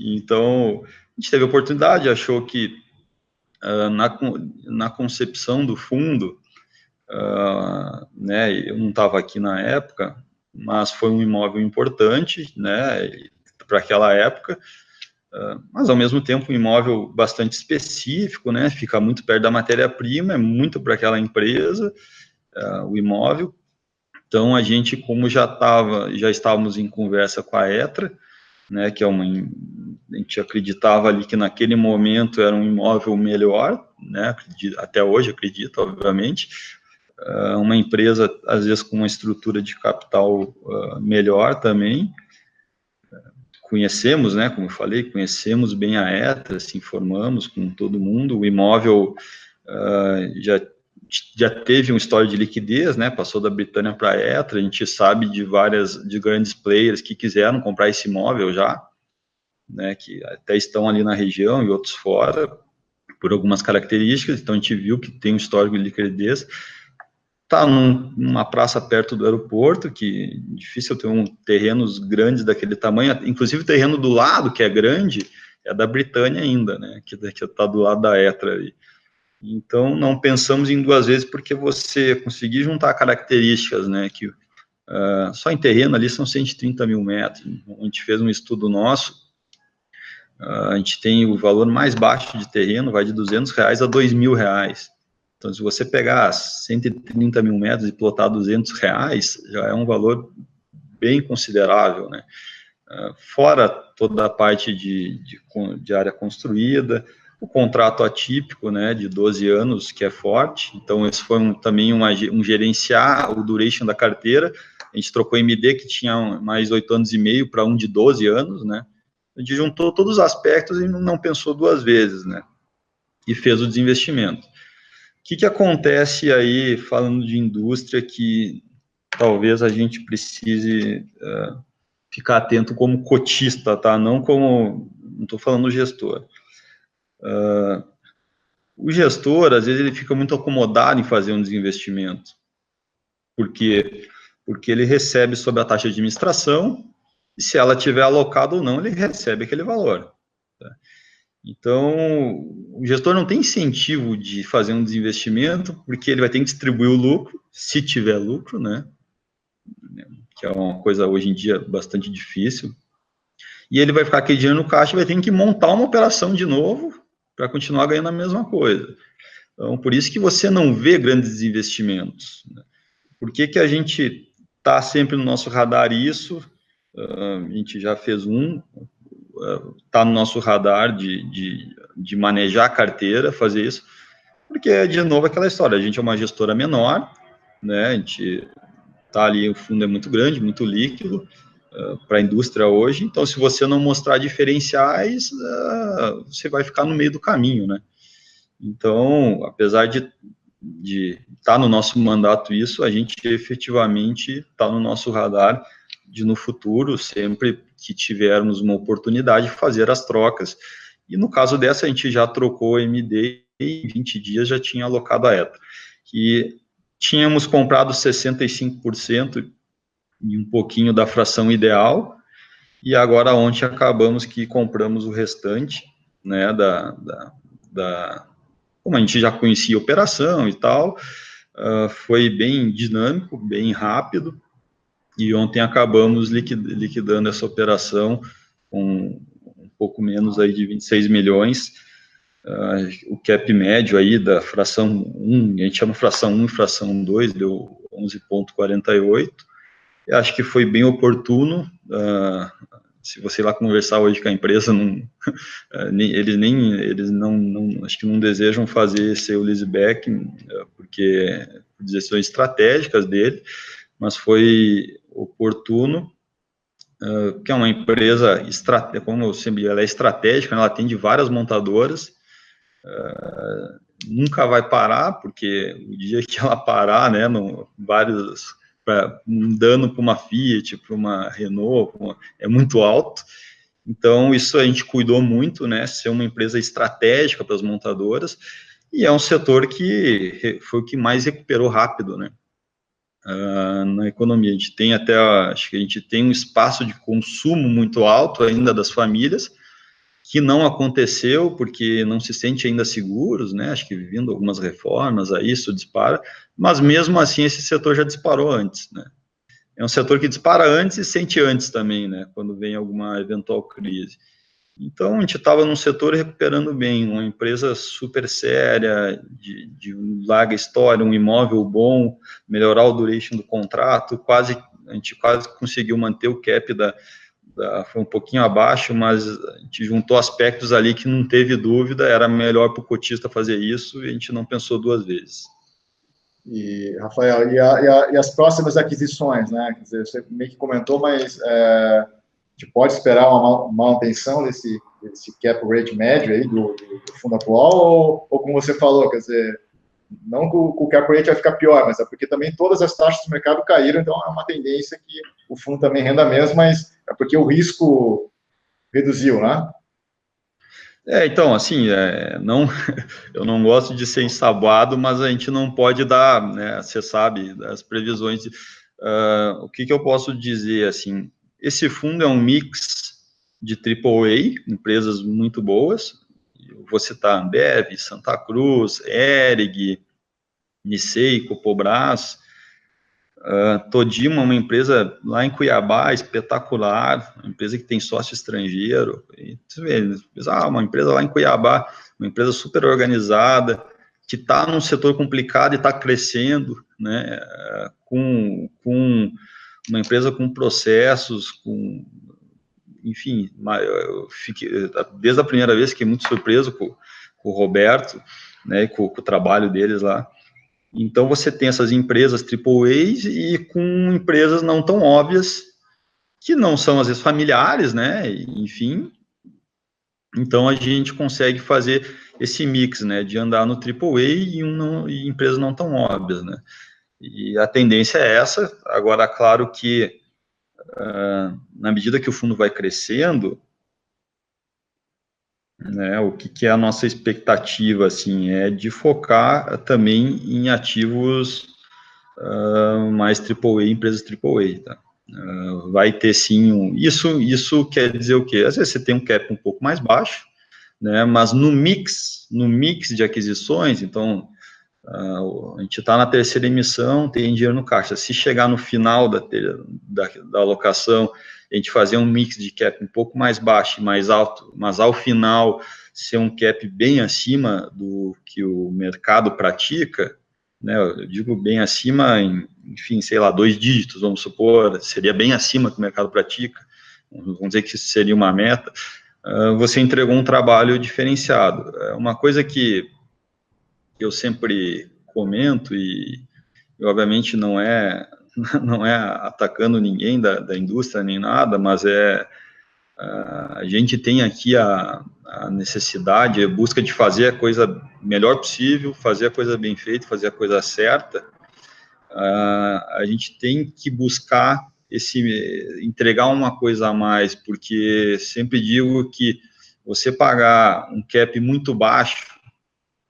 Então, a gente teve a oportunidade, achou que na concepção do fundo, né, eu não estava aqui na época, mas foi um imóvel importante, né, para aquela época, mas ao mesmo tempo um imóvel bastante específico, né, fica muito perto da matéria-prima, é muito para aquela empresa, o imóvel. Então a gente, como já estávamos em conversa com a Etra, né, que a gente acreditava ali que naquele momento era um imóvel melhor, né, até hoje acredito, obviamente, uma empresa às vezes com uma estrutura de capital melhor também. Conhecemos, né, como eu falei, conhecemos bem a Etra, se informamos com todo mundo, o imóvel já teve um histórico de liquidez, né, passou da Britânia para a Etra, a gente sabe de grandes players que quiseram comprar esse imóvel já, né, que até estão ali na região e outros fora, por algumas características. Então, a gente viu que tem um histórico de liquidez. Está numa praça perto do aeroporto, que é difícil ter terrenos grandes daquele tamanho, inclusive o terreno do lado, que é grande, é da Britânia ainda, né, que está do lado da Etra ali. Então, não pensamos em duas vezes, porque você conseguir juntar características, né, que só em terreno ali são 130 mil metros. A gente fez um estudo nosso, a gente tem o valor mais baixo de terreno, vai de R$200 a R$2.000. Então, se você pegar 130 mil metros e plotar R$200, já é um valor bem considerável, né? Fora toda a parte de área construída, o contrato atípico, né, de 12 anos, que é forte. Então, esse foi também um gerenciar o duration da carteira. A gente trocou MD, que tinha mais 8 anos e meio, para um de 12 anos, né? A gente juntou todos os aspectos e não pensou duas vezes, né? E fez o desinvestimento. O que acontece aí, falando de indústria, que talvez a gente precise ficar atento como cotista, tá? Não estou falando gestor. O gestor, às vezes, ele fica muito acomodado em fazer um desinvestimento. Por quê? Porque ele recebe sob a taxa de administração, e se ela tiver alocada ou não, ele recebe aquele valor. Tá? Então, o gestor não tem incentivo de fazer um desinvestimento, porque ele vai ter que distribuir o lucro, se tiver lucro, né? Que é uma coisa, hoje em dia, bastante difícil. E ele vai ficar aquele dinheiro no caixa e vai ter que montar uma operação de novo para continuar ganhando a mesma coisa. Então, por isso que você não vê grandes investimentos. Né? Por que a gente está sempre no nosso radar isso? A gente já fez está no nosso radar de manejar a carteira, fazer isso, porque, de novo, aquela história, a gente é uma gestora menor, né, a gente está ali, o fundo é muito grande, muito líquido, para a indústria hoje, então, se você não mostrar diferenciais, você vai ficar no meio do caminho, né. Então, apesar de estar no nosso mandato isso, a gente efetivamente está no nosso radar de, no futuro, sempre que tivermos uma oportunidade, fazer as trocas. E no caso dessa, a gente já trocou MD e em 20 dias já tinha alocado a ETA. E tínhamos comprado 65% e um pouquinho da fração ideal, e agora ontem acabamos que compramos o restante, né, como a gente já conhecia a operação e tal, foi bem dinâmico, bem rápido, e ontem acabamos liquidando essa operação com um pouco menos aí de 26 milhões, o cap médio aí da fração 1, a gente chama fração 1 e fração 2, deu 11,48, eu acho que foi bem oportuno, se você ir lá conversar hoje com a empresa, eles não, acho que não desejam fazer seu leaseback, porque por decisões estratégicas dele, mas foi oportuno, que é uma empresa, como eu sempre, ela é estratégica, ela atende várias montadoras, nunca vai parar, porque o dia que ela parar, né, um dano para uma Fiat, para uma Renault, é muito alto. Então, isso a gente cuidou muito, né, ser uma empresa estratégica para as montadoras, e é um setor que foi o que mais recuperou rápido, né, na economia. A gente tem acho que a gente tem um espaço de consumo muito alto ainda das famílias, que não aconteceu porque não se sente ainda seguros, né, acho que vindo algumas reformas, aí isso dispara, mas mesmo assim esse setor já disparou antes, né. É um setor que dispara antes e sente antes também, né, quando vem alguma eventual crise. Então, a gente estava num setor recuperando bem, uma empresa super séria, de larga história, um imóvel bom, melhorar o duration do contrato, a gente quase conseguiu manter o cap foi um pouquinho abaixo, mas a gente juntou aspectos ali que não teve dúvida, era melhor para o cotista fazer isso, e a gente não pensou duas vezes. E, Rafael, e as próximas aquisições, né? Quer dizer, você meio que comentou, mas a gente pode esperar uma manutenção desse cap rate médio aí do fundo atual, ou como você falou, quer dizer, não que o cap rate vai ficar pior, mas é porque também todas as taxas do mercado caíram, então é uma tendência que o fundo também renda menos, mas é porque o risco reduziu, né? Então, assim, não, eu não gosto de ser ensaboado, mas a gente não pode dar, né, você sabe, as previsões. O que eu posso dizer, assim, esse fundo é um mix de AAA, empresas muito boas, eu vou citar Ambev, Santa Cruz, Hering, Nissei, Copobras, Todima, uma empresa lá em Cuiabá, espetacular, uma empresa que tem sócio estrangeiro. E você vê, uma empresa lá em Cuiabá, uma empresa super organizada, que está num setor complicado e está crescendo, né, com uma empresa com processos, enfim, eu fiquei, desde a primeira vez, fiquei muito surpreso com o Roberto, né, com o trabalho deles lá. Então, você tem essas empresas AAAs e com empresas não tão óbvias, que não são, às vezes, familiares, né? Enfim, então a gente consegue fazer esse mix, né? De andar no AAA e empresas não tão óbvias, né? E a tendência é essa. Agora, claro que, na medida que o fundo vai crescendo, né, o que é a nossa expectativa, assim, é de focar também em ativos mais AAA, empresas AAA, tá? Vai ter sim, isso quer dizer o quê? Às vezes você tem um cap um pouco mais baixo, né, mas no mix de aquisições, então, a gente está na terceira emissão, tem dinheiro no caixa, se chegar no final da alocação, a gente fazer um mix de cap um pouco mais baixo e mais alto, mas ao final ser um cap bem acima do que o mercado pratica, né, eu digo bem acima, enfim, sei lá, 2 dígitos, vamos supor, seria bem acima do que o mercado pratica, vamos dizer que isso seria uma meta, você entregou um trabalho diferenciado. Uma coisa que eu sempre comento, e obviamente não é atacando ninguém da indústria nem nada, mas a gente tem aqui a necessidade, a busca de fazer a coisa melhor possível, fazer a coisa bem feita, fazer a coisa certa. A gente tem que buscar entregar uma coisa a mais, porque sempre digo que você pagar um cap muito baixo,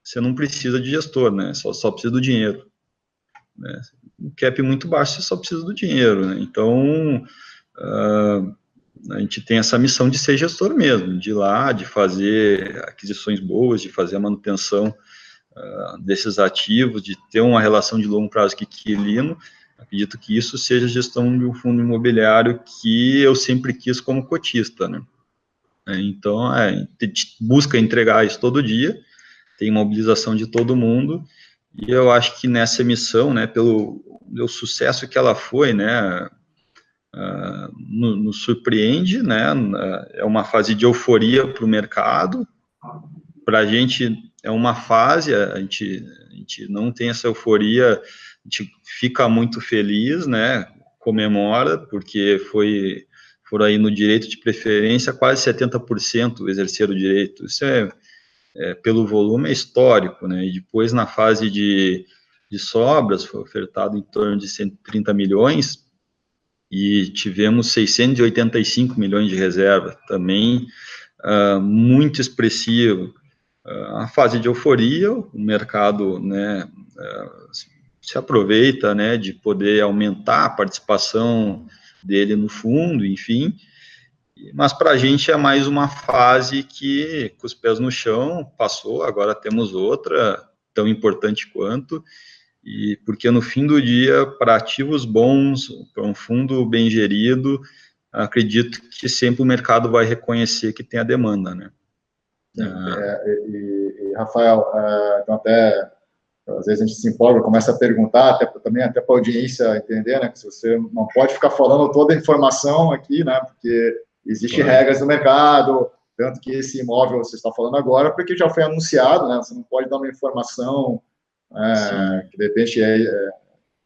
você não precisa de gestor, né? Só precisa do dinheiro, né? Um cap muito baixo, você só precisa do dinheiro, né? Então, a gente tem essa missão de ser gestor mesmo, de ir lá, de fazer aquisições boas, de fazer a manutenção desses ativos, de ter uma relação de longo prazo com o inquilino. Acredito que isso seja a gestão de um fundo imobiliário que eu sempre quis como cotista, né? Então, a gente busca entregar isso todo dia, tem mobilização de todo mundo, e eu acho que nessa emissão, né, pelo sucesso que ela foi, né, nos surpreende, né, é uma fase de euforia para o mercado, para a gente é uma fase, a gente não tem essa euforia, a gente fica muito feliz, né, comemora, porque foram aí no direito de preferência, quase 70% exerceram o direito, isso pelo volume é histórico, né, e depois na fase de sobras, foi ofertado em torno de 130 milhões, e tivemos 685 milhões de reserva, também muito expressivo. A fase de euforia, o mercado, né, se aproveita, né, de poder aumentar a participação dele no fundo, enfim, mas para a gente é mais uma fase que, com os pés no chão, passou, agora temos outra, tão importante quanto, e porque no fim do dia, para ativos bons, para um fundo bem gerido, acredito que sempre o mercado vai reconhecer que tem a demanda, né? Rafael, então até às vezes a gente se empolga, começa a perguntar, também até para a audiência entender, né, que você não pode ficar falando toda a informação aqui, né, porque existem regras do mercado, tanto que esse imóvel você está falando agora, porque já foi anunciado, né, você não pode dar uma informação que de repente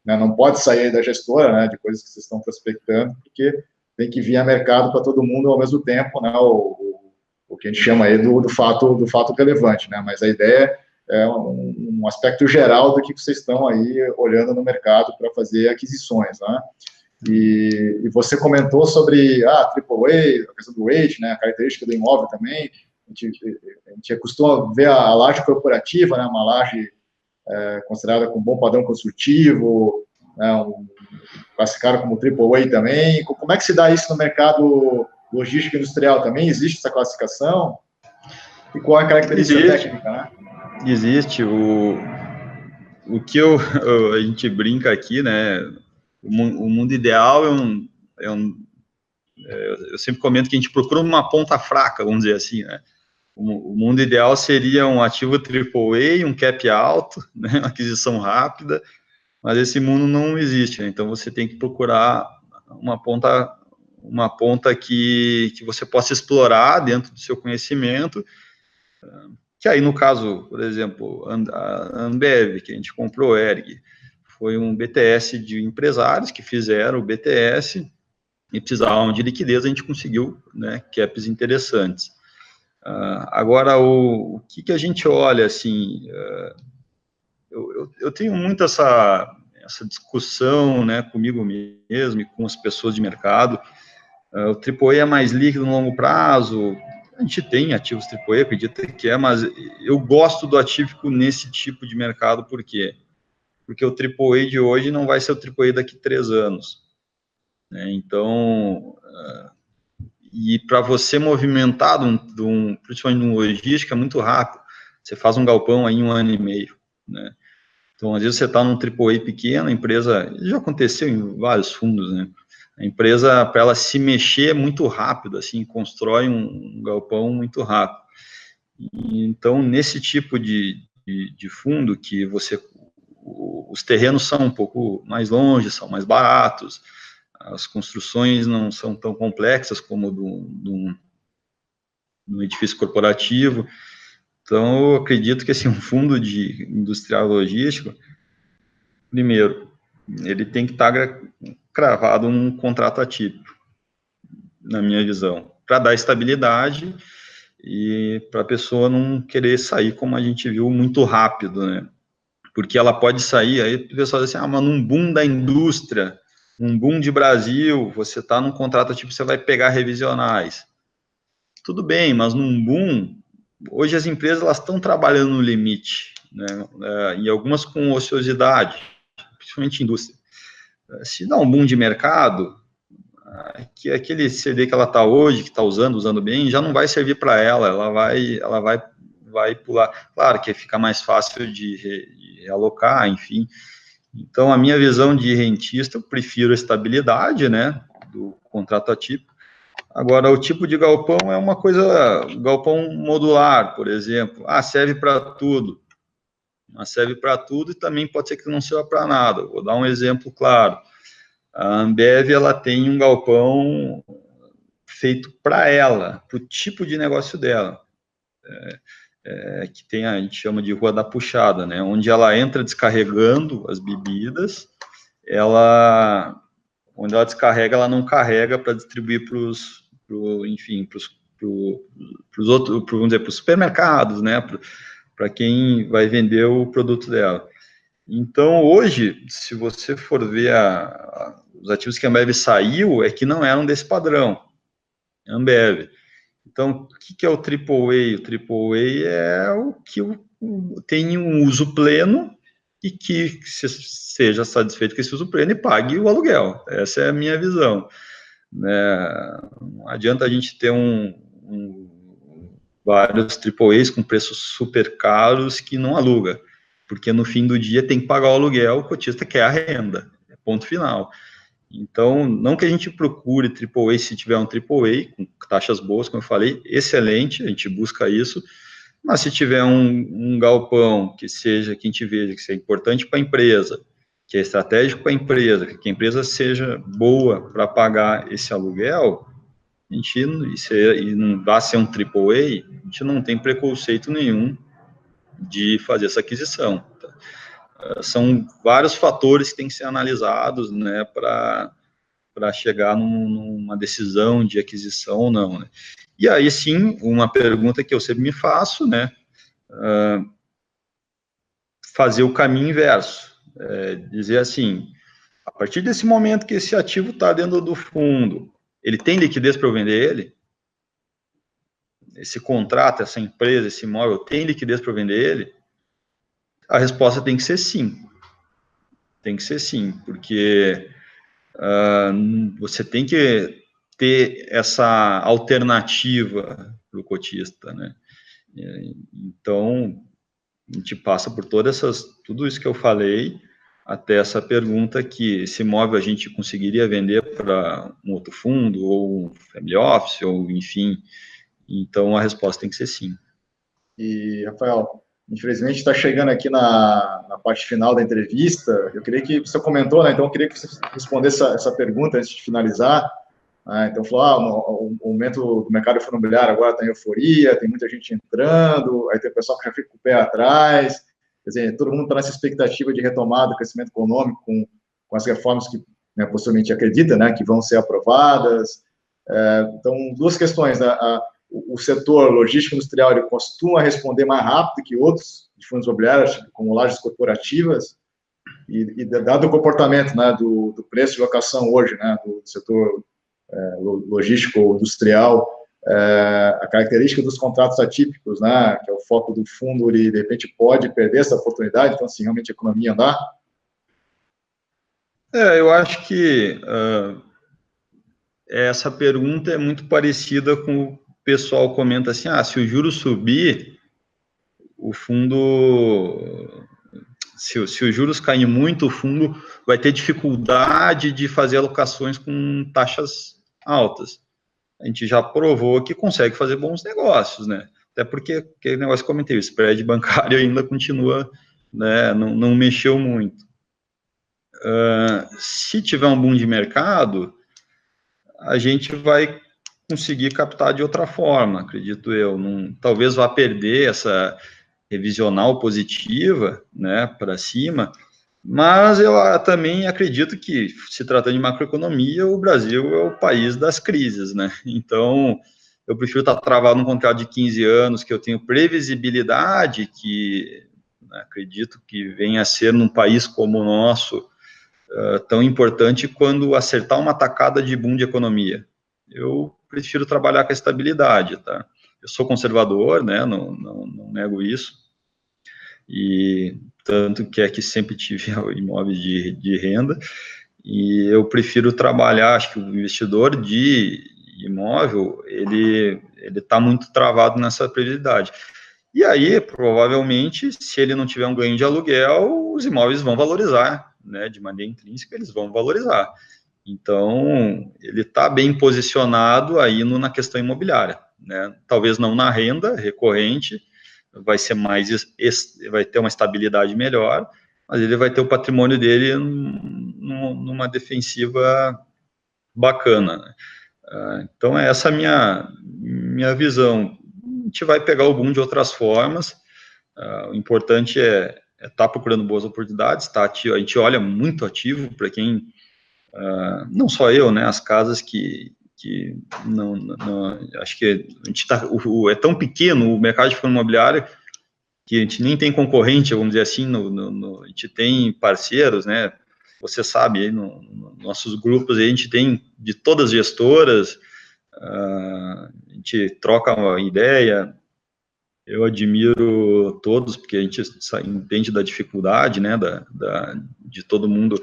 né, não pode sair da gestora, né, de coisas que vocês estão prospectando, porque tem que vir a mercado para todo mundo ao mesmo tempo, né, o que a gente chama aí do fato relevante, né, mas a ideia é um aspecto geral do que vocês estão aí olhando no mercado para fazer aquisições, né? E você comentou sobre AAA, a questão do weight, né, a característica do imóvel também. A gente costuma ver a laje corporativa, né, uma laje considerada com bom padrão construtivo, né, classificada como AAA também. Como é que se dá isso no mercado logístico industrial também? Existe essa classificação? E qual é a característica técnica, né? Existe. O que a gente brinca aqui, né? O mundo ideal eu sempre comento que a gente procura uma ponta fraca, vamos dizer assim, né? O mundo ideal seria um ativo AAA, um cap alto, né? Uma aquisição rápida, mas esse mundo não existe, né? Então você tem que procurar uma ponta que você possa explorar dentro do seu conhecimento, que aí no caso, por exemplo, a Ambev, que a gente comprou, ERG, foi um BTS de empresários que fizeram o BTS e precisavam de liquidez, a gente conseguiu, né, caps interessantes. Agora, o que a gente olha, assim, eu tenho muito essa discussão, né, comigo mesmo e com as pessoas de mercado. O AAA é mais líquido no longo prazo, a gente tem ativos AAA, acredito que é, mas eu gosto do atípico nesse tipo de mercado, por quê? Porque o AAA de hoje não vai ser o AAA daqui a 3 anos. Né? Então, e para você movimentar, principalmente no logística, é muito rápido. Você faz um galpão aí em 1 ano e meio. Né? Então, às vezes você está num AAA pequeno, a empresa, já aconteceu em vários fundos, né? A empresa, para ela se mexer muito rápido, assim, constrói um galpão muito rápido. E, então, nesse tipo de fundo, que os terrenos são um pouco mais longe, são mais baratos, as construções não são tão complexas como do edifício corporativo. Então, eu acredito que assim, um fundo de industrial logístico, primeiro, ele tem que estar cravado num contrato atípico, na minha visão, para dar estabilidade e para a pessoa não querer sair, como a gente viu, muito rápido, né? Porque ela pode sair, aí o pessoal diz assim, mas num boom da indústria, um boom de Brasil, você está num contrato atípico, você vai pegar revisionais. Tudo bem, mas num boom, hoje as empresas elas estão trabalhando no limite, né? E algumas com ociosidade, principalmente indústria. Se dá um boom de mercado, que aquele CD que ela está hoje, que está usando bem, já não vai servir para ela, ela vai pular. Claro que fica mais fácil de alocar, enfim. Então, a minha visão de rentista, eu prefiro a estabilidade, né, do contrato atípico. Agora, o tipo de galpão é uma coisa, galpão modular, por exemplo. Serve para tudo. Mas serve para tudo e também pode ser que não sirva para nada. Vou dar um exemplo claro. A Ambev, ela tem um galpão feito para ela, para o tipo de negócio dela. Que tem, a gente chama de Rua da Puxada, né? Onde ela entra descarregando as bebidas, onde ela descarrega, ela não carrega para distribuir para os outros, vamos dizer, para os supermercados, né? Para quem vai vender o produto dela. Então, hoje, se você for ver os ativos que a Ambev saiu, é que não eram desse padrão, Ambev. Então, o que é o AAA? O AAA é o que tem um uso pleno e que seja satisfeito com esse uso pleno e pague o aluguel. Essa é a minha visão. Não adianta a gente ter vários AAAs com preços super caros que não aluga, porque no fim do dia tem que pagar o aluguel, o cotista quer a renda, ponto final. Então, não que a gente procure AAA se tiver um AAA, com taxas boas, como eu falei, excelente, a gente busca isso, mas se tiver um galpão que a gente veja que seja importante para a empresa, que é estratégico para a empresa, que a empresa seja boa para pagar esse aluguel, a gente, e não vai ser um AAA, a gente não tem preconceito nenhum de fazer essa aquisição. São vários fatores que têm que ser analisados, né, para chegar numa decisão de aquisição ou não, né. E aí, sim, uma pergunta que eu sempre me faço, né, fazer o caminho inverso, dizer assim, A partir desse momento que esse ativo está dentro do fundo, ele tem liquidez para eu vender ele? Esse contrato, essa empresa, esse imóvel, tem liquidez para eu vender ele? A resposta tem que ser sim. Tem que ser sim, porque você tem que ter essa alternativa para o cotista, né? Então, a gente passa por tudo isso que eu falei, até essa pergunta que esse imóvel a gente conseguiria vender para um outro fundo, ou um family office, ou enfim. Então, a resposta tem que ser sim. E, Rafael, infelizmente está chegando aqui na parte final da entrevista. Eu queria que você comentou, né? Então, eu queria que você respondesse essa pergunta antes de finalizar. Então, falou, o aumento do mercado imobiliário agora está em euforia, tem muita gente entrando, aí tem o pessoal que já fica com o pé atrás. Quer dizer, todo mundo está nessa expectativa de retomada do crescimento econômico com as reformas que, né, possivelmente acredita, né, que vão ser aprovadas. Então, duas questões, né? O setor logístico industrial ele costuma responder mais rápido que outros de fundos imobiliários, como lajes corporativas, e dado o comportamento, né, do preço de locação hoje, né, do setor logístico industrial, a característica dos contratos atípicos, né, que é o foco do fundo, ele de repente pode perder essa oportunidade, então, assim, realmente a economia andar? Eu acho que essa pergunta é muito parecida com o pessoal comenta assim, se o juro subir, o fundo, se os juros caírem muito, o fundo vai ter dificuldade de fazer alocações com taxas altas. A gente já provou que consegue fazer bons negócios, né? Até porque aquele negócio que eu comentei, o spread bancário ainda continua, né, não mexeu muito. Se tiver um boom de mercado, a gente vai conseguir captar de outra forma, acredito eu. Talvez vá perder essa revisional positiva, né, para cima, mas eu também acredito que, se tratando de macroeconomia, o Brasil é o país das crises, né? Então, eu prefiro estar travado num contrato de 15 anos, que eu tenho previsibilidade, que, né, acredito que venha a ser num país como o nosso, tão importante quando acertar uma tacada de boom de economia. Eu prefiro trabalhar com a estabilidade, tá? Eu sou conservador, né? Não nego isso. E tanto que é que sempre tive imóveis de renda. E eu prefiro trabalhar, acho que o investidor de imóvel, ele está muito travado nessa previsibilidade. E aí, provavelmente, se ele não tiver um ganho de aluguel, os imóveis vão valorizar, né? De maneira intrínseca, eles vão valorizar. Então, ele está bem posicionado aí na questão imobiliária, né? Talvez não na renda recorrente, vai ser vai ter uma estabilidade melhor, mas ele vai ter o patrimônio dele numa defensiva bacana, né? Então, essa é a minha visão. A gente vai pegar o boom de outras formas. O importante é estar procurando boas oportunidades, tá ativo. A gente olha muito ativo para quem, não só eu, né, as casas que não, acho que a gente é tão pequeno o mercado de fundo imobiliário que a gente nem tem concorrente, vamos dizer assim, a gente tem parceiros, né? Você sabe, aí nossos grupos aí, a gente tem de todas as gestoras, a gente troca uma ideia. Eu admiro todos, porque a gente entende da dificuldade, né, de todo mundo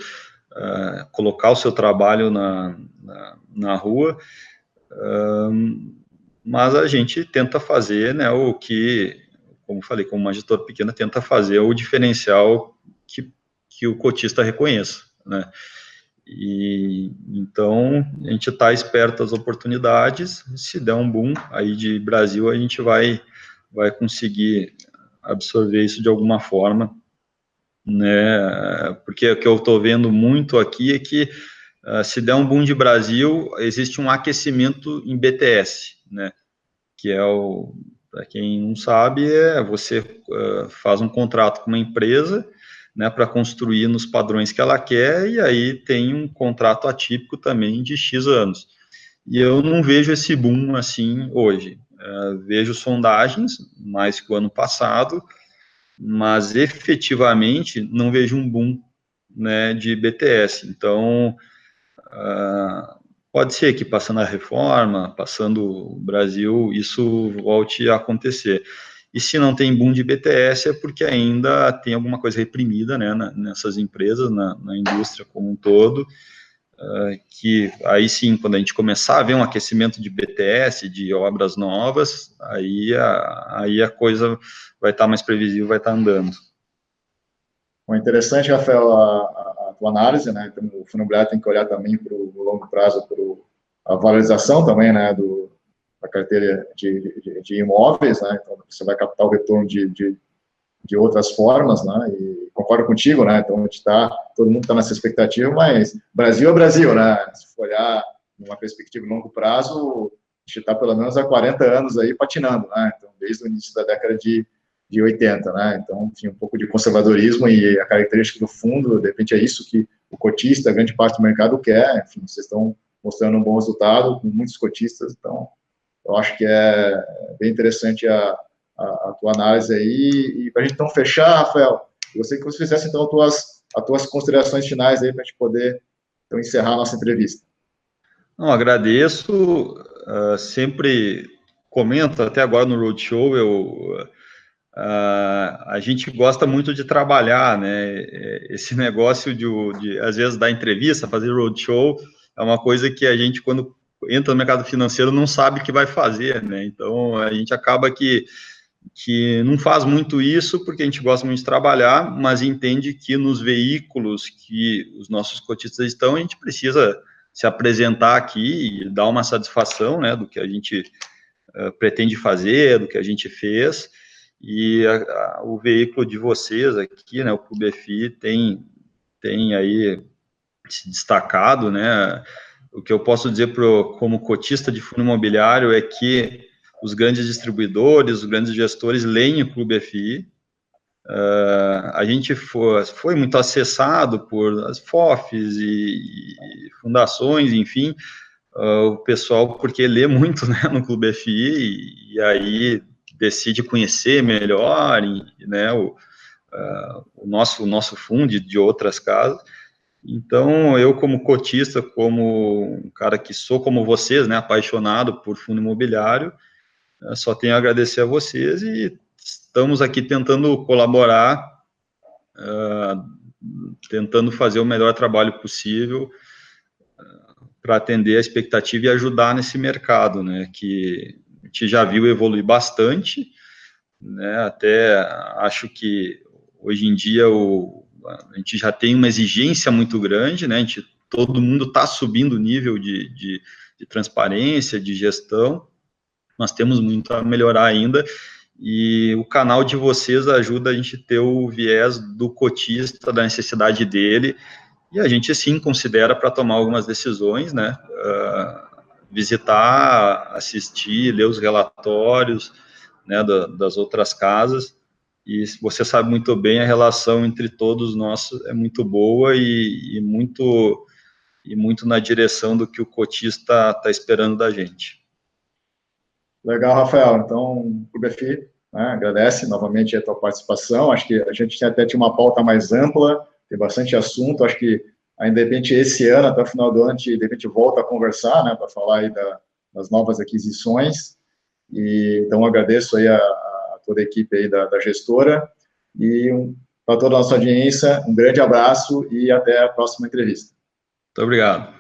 colocar o seu trabalho na rua, mas a gente tenta fazer, né, o que, como falei, como uma gestora pequena, tenta fazer o diferencial que o cotista reconheça, né. E então a gente está esperto das oportunidades. Se der um boom aí de Brasil, a gente vai conseguir absorver isso de alguma forma, né? Porque o que eu estou vendo muito aqui é que se der um boom de Brasil, existe um aquecimento em BTS, né? Que é para quem não sabe, você faz um contrato com uma empresa, né, para construir nos padrões que ela quer, e aí tem um contrato atípico também de X anos. E eu não vejo esse boom assim hoje. Vejo sondagens mais que o ano passado, mas efetivamente não vejo um boom, né, de BTS. Então, pode ser que passando a reforma, passando o Brasil, isso volte a acontecer. E se não tem boom de BTS, é porque ainda tem alguma coisa reprimida, né, nessas empresas, na indústria como um todo, que aí sim, quando a gente começar a ver um aquecimento de BTS, de obras novas, aí a coisa vai estar mais previsível, vai estar andando. Bom, interessante, Rafael, a tua análise, né? Então, o fundo imobiliário tem que olhar também para o longo prazo, para a valorização também, né, da carteira de imóveis, né? Então, você vai captar o retorno de outras formas, né? E concordo contigo, né? Então, todo mundo está nessa expectativa, mas Brasil é Brasil, né? Se for olhar numa perspectiva de longo prazo, a gente está pelo menos há 40 anos aí patinando, né? Então, desde o início da década de 80, né? Então, tinha um pouco de conservadorismo e a característica do fundo, de repente, é isso que o cotista, a grande parte do mercado quer. Enfim, vocês estão mostrando um bom resultado com muitos cotistas, então, eu acho que é bem interessante a tua análise aí. E para a gente então fechar, Rafael, eu gostaria que você fizesse então as tuas considerações finais aí para a gente poder então, encerrar a nossa entrevista. Não, agradeço, sempre comento, até agora no Roadshow, a gente gosta muito de trabalhar, né? Esse negócio de às vezes, dar entrevista, fazer roadshow, é uma coisa que a gente, quando entra no mercado financeiro, não sabe o que vai fazer, né? Então, a gente acaba que não faz muito isso, porque a gente gosta muito de trabalhar, mas entende que nos veículos que os nossos cotistas estão, a gente precisa se apresentar aqui e dar uma satisfação, né, do que a gente pretende fazer, do que a gente fez. E o veículo de vocês aqui, né, o Clube FI, tem aí se destacado, né? O que eu posso dizer como cotista de fundo imobiliário é que os grandes distribuidores, os grandes gestores leem o Clube FI. A gente foi muito acessado por as FOFs e fundações, enfim, o pessoal, porque lê muito, né, no Clube FI, e aí decide conhecer melhor, né, o nosso fundo de outras casas. Então, eu como cotista, como um cara que sou como vocês, né, apaixonado por fundo imobiliário, só tenho a agradecer a vocês e estamos aqui tentando colaborar, tentando fazer o melhor trabalho possível para atender a expectativa e ajudar nesse mercado, né, que a gente já viu evoluir bastante, né, até acho que hoje em dia a gente já tem uma exigência muito grande, né, todo mundo está subindo o nível de transparência, de gestão, nós temos muito a melhorar ainda, e o canal de vocês ajuda a gente a ter o viés do cotista, da necessidade dele, e a gente sim considera para tomar algumas decisões, né, visitar, assistir, ler os relatórios, né, das outras casas, e você sabe muito bem, a relação entre todos nós é muito boa e muito na direção do que o cotista está esperando da gente. Legal, Rafael. Então, o Clube FI, né, agradece novamente a tua participação. Acho que a gente até tinha uma pauta mais ampla, tem bastante assunto. Acho que, ainda de repente, esse ano, até o final do ano, a gente, de repente, volta a conversar, né, para falar aí das novas aquisições. E, então, agradeço aí a toda a equipe aí da gestora. E para toda a nossa audiência, um grande abraço e até a próxima entrevista. Muito obrigado.